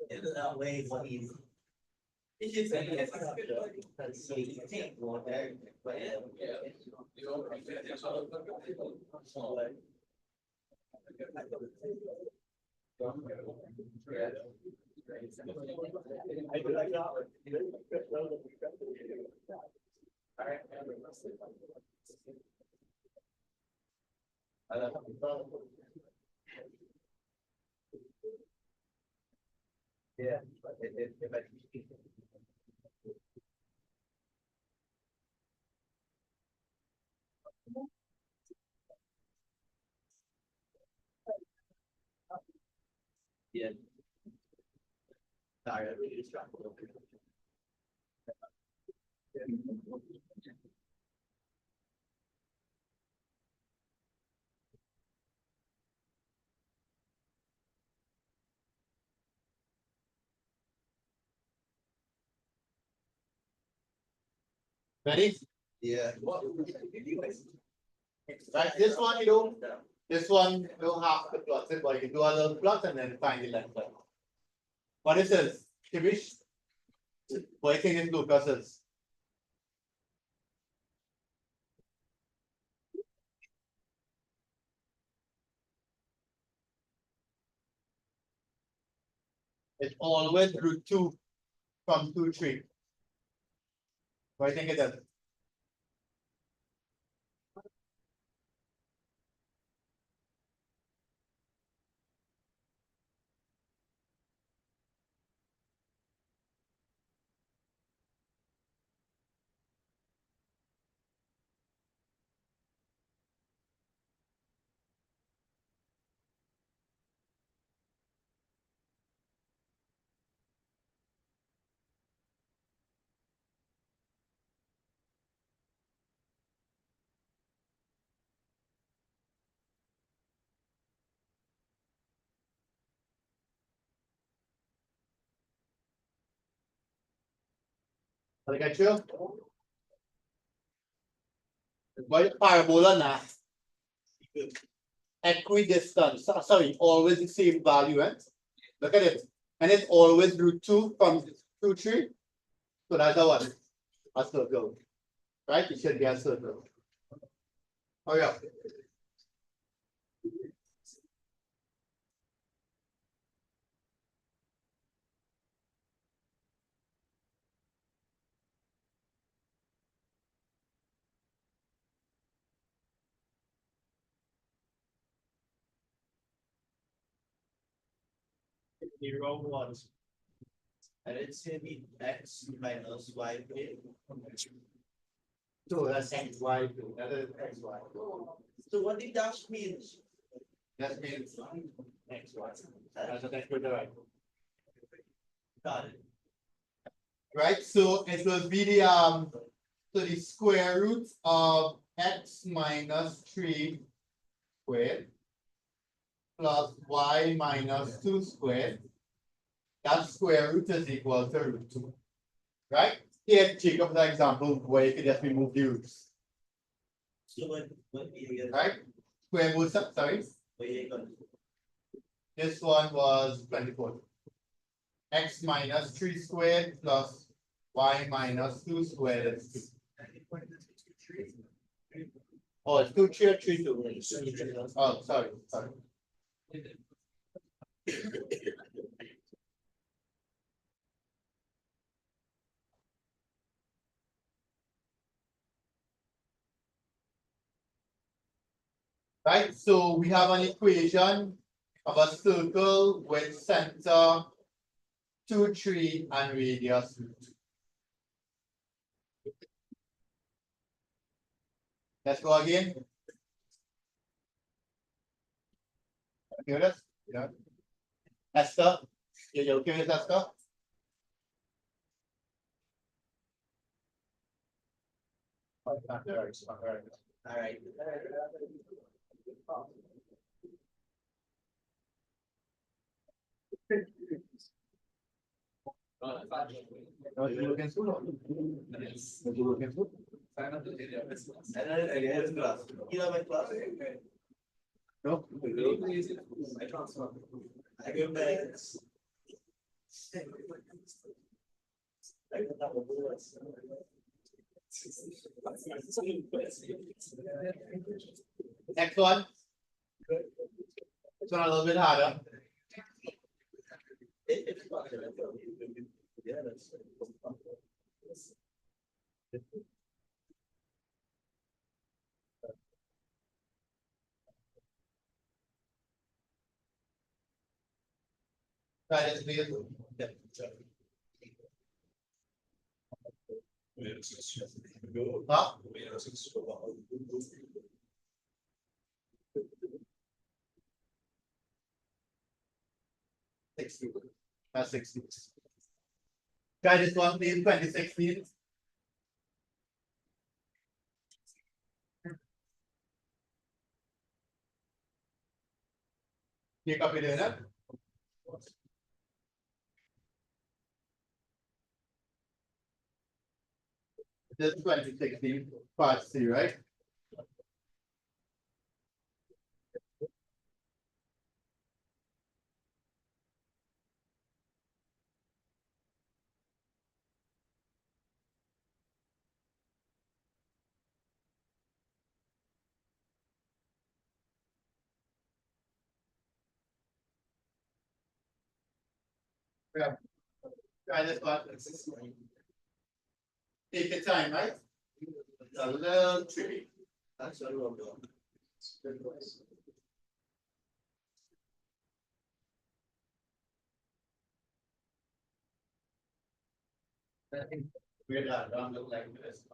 It's that way for easy. It's just like that's so you take water, but yeah, yeah. Sorry, I really distracted. Ready? Yeah. Right, this one you don't have to plot it, but you do a little plot and then find the length. What is this? Kimish? What do you think is Lucas's? It's always root 2 from 2, 3. What do you think it is? Did I get you? What parabola na? Equidistant. Sorry, always the same value, eh? Look at it. And it's always root 2 from 2, 3. So that's a what? A circle. Right? It should be a circle. Hurry up. The wrong ones. And it's gonna be x minus y. So that's XY. That is XY. So what did that mean? That means XY. That's an equidistant. Got it. Right? So it will be the so the square root of x minus 3 squared plus y minus 2 squared. That square root is equal to root 2. Right? Here, Jacob's example where you could just remove the roots. So what you get? Right? Square roots, sorry. What you got? This one was 24. X minus 3 squared plus y minus 2 squared is 2. Oh, it's 2, 3, or 3, 2. Oh, sorry. Right, so we have an equation of a circle with center 2, 3, and radius root. Let's go again. Okay with this? Yeah. Esther, you okay with Esther? All right. No, you look in school. Yes. You look in school. And then class. You know my class? No. I go back. Next one. This one a little bit harder. Yeah, that's. Try this, please. Huh? 60. That's 60. Try this one, please. 2016. You copy that? This is 2016 part C, right? Yeah. Try this one. Take your time, right? It's a little tricky. That's what I'm doing. We're not, don't look like this.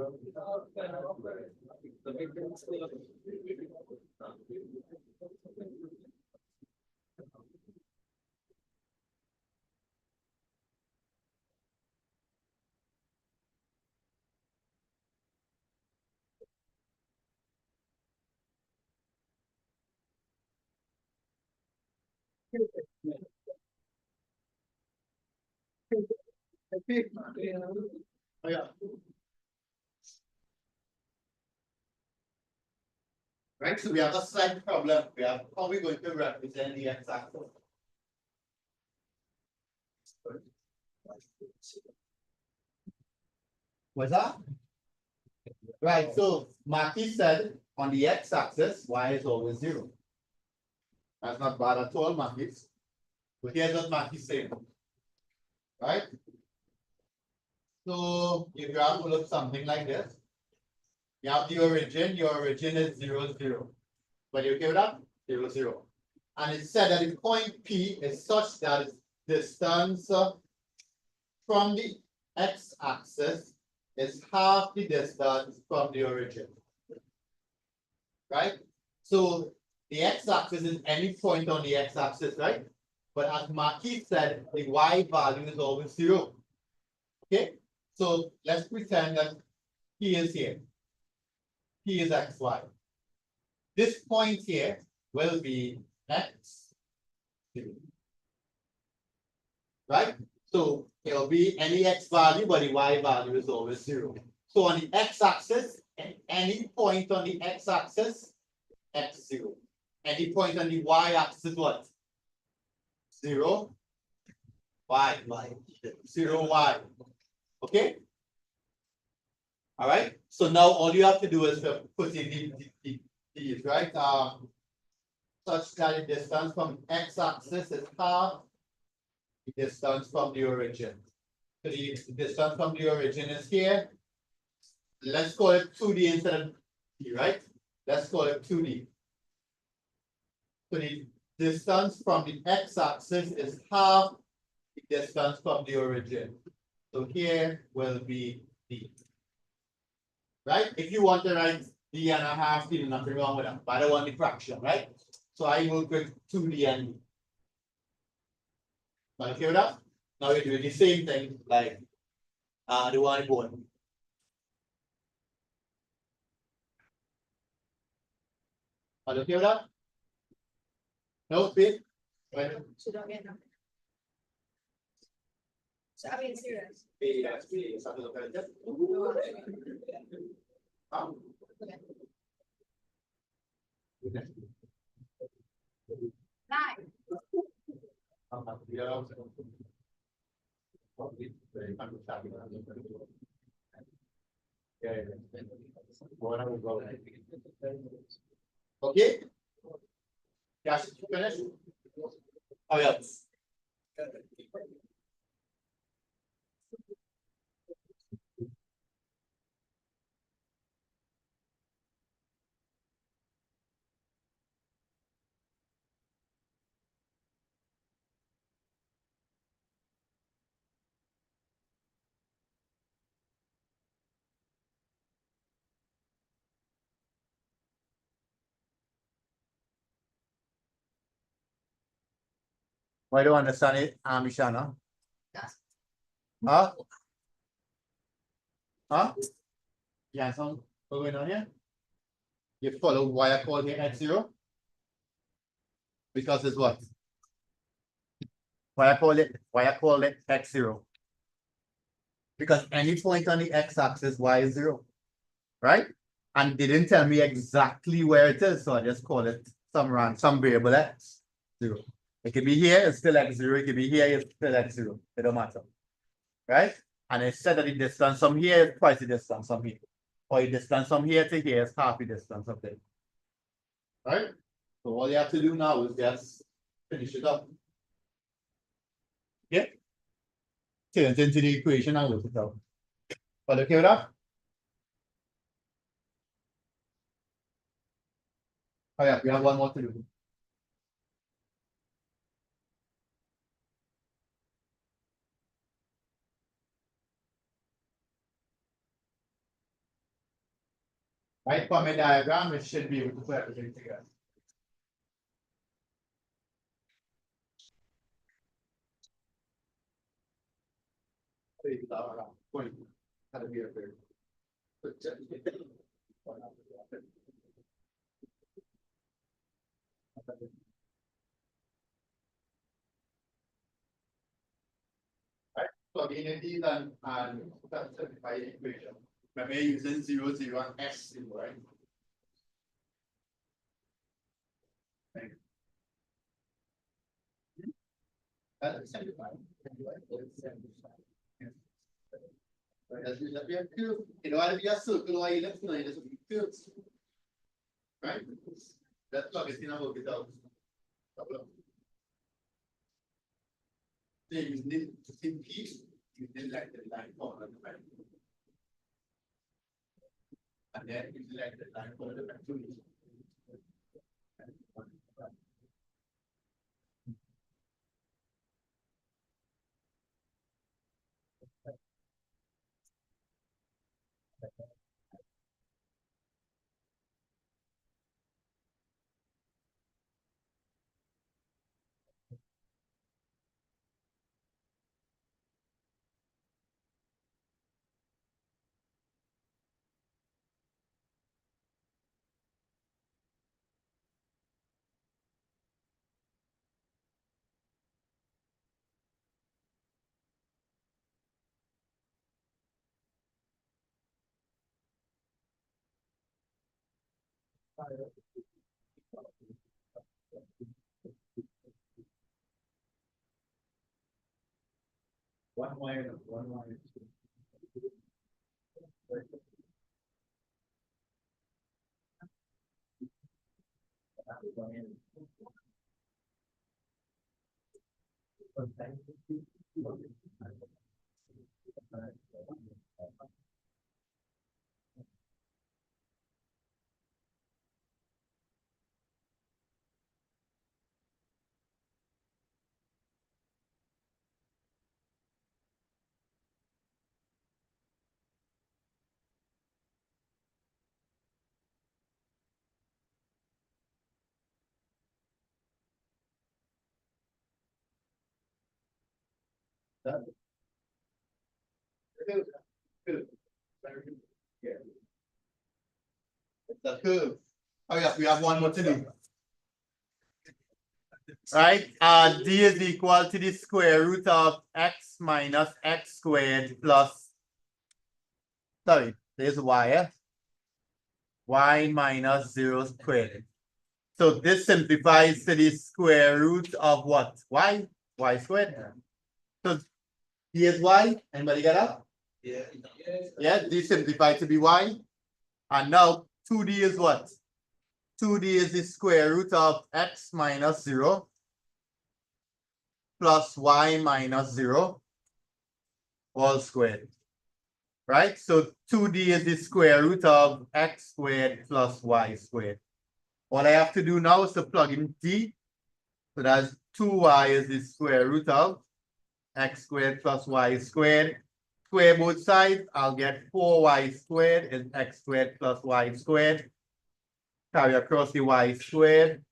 Oh, yeah. Right, so we have a slight problem. We have how we going to represent the x-axis. What's that? Right, so Marquis said on the x-axis, y is always 0. That's not bad at all, Marquis. But here's what Marquis saying. Right? So your graph will look something like this. You have the origin, your origin is 0, 0. But you okay with that? 0, 0. And it said that the point P is such that its distance from the x-axis is half the distance from the origin. Right? So the x-axis is any point on the x-axis, right? But as Marquis said, the y value is always 0. Okay? So let's pretend that P is here. P is xy. This point here will be x, 0. Right? So it'll be any x value, but the y value is always 0. So on the x-axis, at any point on the x-axis, x 0. Any point on the y-axis, what? 0, y, 0, y. Okay? All right. So now all you have to do is put in these, right? Such that the distance from x-axis is half the distance from the origin. So the distance from the origin is here. Let's call it 2D instead of D, right? Let's call it 2D. So the distance from the x-axis is half the distance from the origin. So here will be D. Right? If you want to write D and a half, there's nothing wrong with that. But I don't want the fraction, right? So I will put 2D and D. Okay with that? Now we're doing the same thing like the one born. Okay with that? No, wait. So don't get nothing. So I mean, serious. Nine. Okay. Yes, finish. Oh, yes. Why don't understand it, Mishana? Huh? Huh? Yeah, so what's going on here? You follow why I call here x0? Because it's what? Why I call it x0? Because any point on the x-axis, y is 0. Right? And they didn't tell me exactly where it is, so I just call it some variable x 0. It could be here, it's still x0. It could be here, it's still x0. It don't matter. Right? And it said that the distance from here is twice the distance from here. Or the distance from here to here is half the distance of there. Right? So all you have to do now is just finish it up. Yeah? Turn it into the equation and work it out. But okay with that? Oh yeah, we have one more to do. Right, from a diagram, it should be able to put everything together. Plug in these and simplify the equation. Remember using 0, 0 and S symbol, right? That's simplified. As you have curve, it ought to be a circle or ellipse line, it should be curves. Right? That's plug it in and work it out. So you need to see piece, you need like the line for the back. And then you like the line for the back. One line, one line. The curve. Oh yes, we have one more to do. Right, d is equal to the square root of x minus x squared plus, sorry, there's y, y minus 0 squared. So this simplifies to the square root of what? Y? Y squared. So d is y. Anybody get that? Yeah. Yeah, d simplified to be y. And now 2d is what? 2d is the square root of x minus 0 plus y minus 0 all squared. Right? So 2d is the square root of x squared plus y squared. All I have to do now is to plug in d. So that's 2y is the square root of x squared plus y squared. Square both sides, I'll get 4y squared is x squared plus y squared. Carry across the y squared,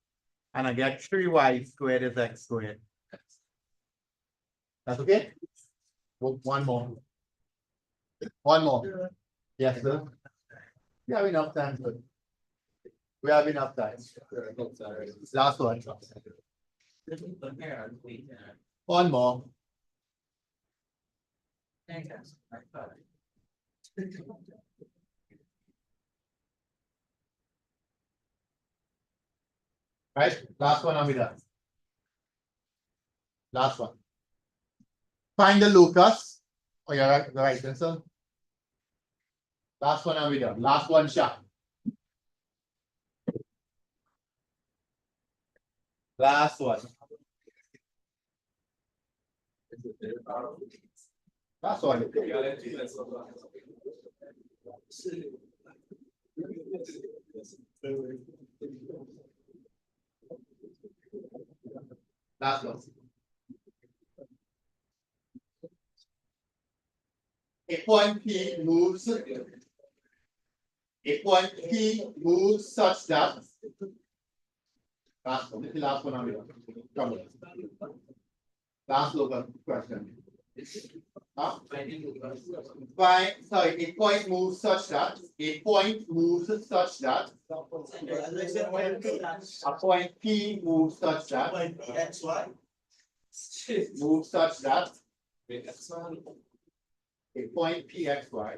and I get 3y squared is x squared. That's okay? One more. One more. Yes, sir. We have enough time, sir. We have enough time. Last one. One more. Right? Last one, I'm done. Last one. Find the locus. Oh, you're right, the right answer. Last one, I'm done. Last one shot. Last one. Last one. Last one. A point P moves A point P moves such that last one, this is the last one on here. Come on. Last local question. Huh? Sorry, a point moves such that a point moves such that a point P moves such that moves such that a point PXY.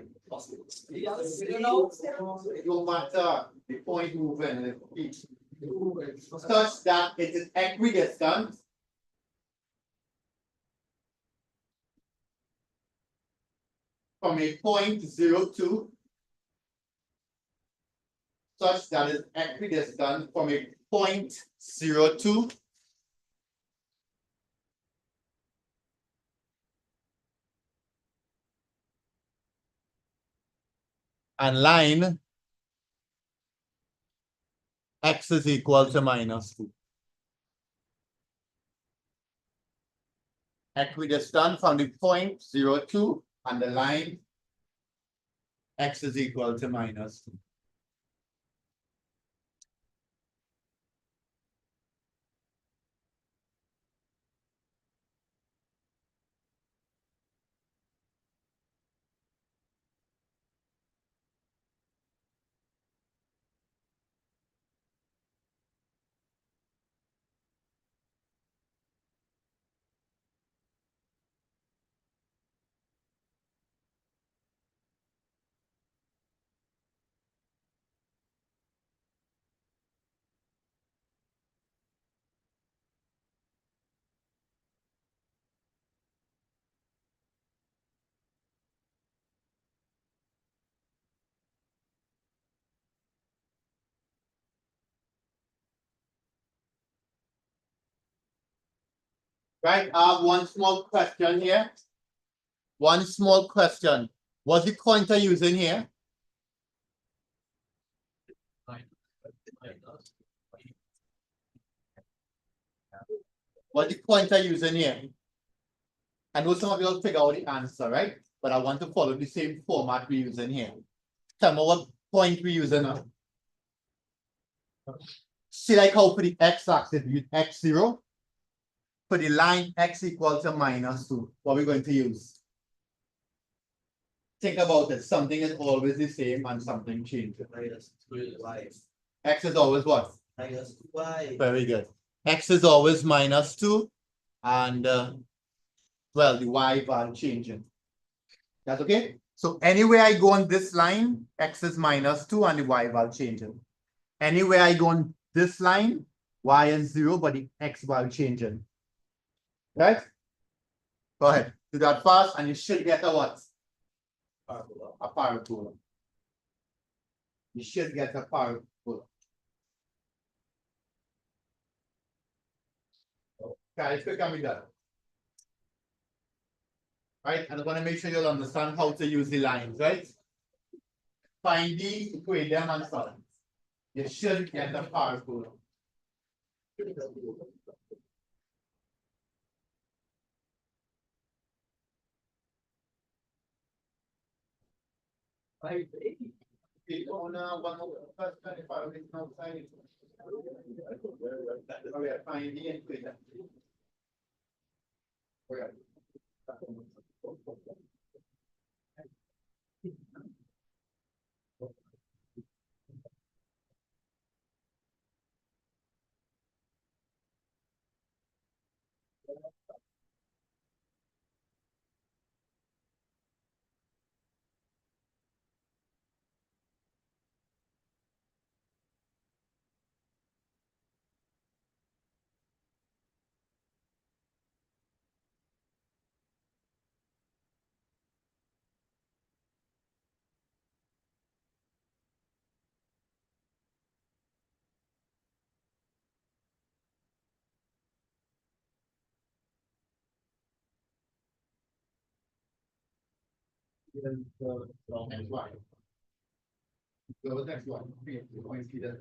It don't matter the point moving and the P. Such that it is equidistant from a point 02 such that is equidistant from a point 02 and line x is equal to -2. Equidistant from the point 02 and the line x is equal to -2. Right, I have one small question here. One small question. Was the pointer using here? What the pointer using here? I know some of you will figure out the answer, right? But I want to follow the same format we're using here. Tell me what point we're using now. See, like how for the x-axis we use x0. For the line x equals to -2, what we're going to use? Think about it. Something is always the same and something changes. X is always what? Very good. X is always -2 and well, the y value changing. That's okay? So anywhere I go on this line, x is -2 and the y value changing. Anywhere I go on this line, y is 0, but the x value changing. Right? Go ahead. Do that fast and you should get a what? A parabola. You should get a parabola. Guys, quick and with that. Right? And I'm going to make sure you'll understand how to use the lines, right? Find the equilibrium and solve. You should get a parabola. On one more question, if I read outside. Okay, find the equilibrium. Okay. Next one. Go to the next one. You can see that.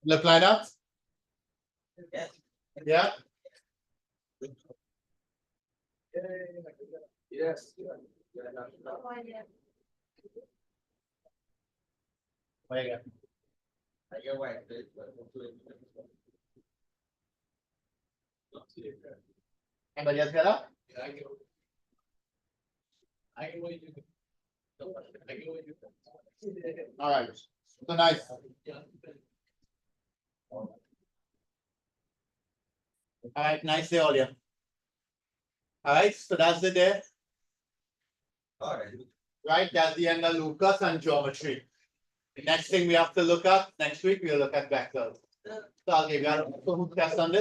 Left line up? Yes. Yeah. Yes. Where you I get why. Anybody else get up? I get what you do. I get what you do. All right. So nice. All right, nice day, all you. All right, so that's the day, Alright. right? That's the end of Lucas and geometry. The next thing we have to look at next week, we'll look at vectors. So I'll give you a test on this.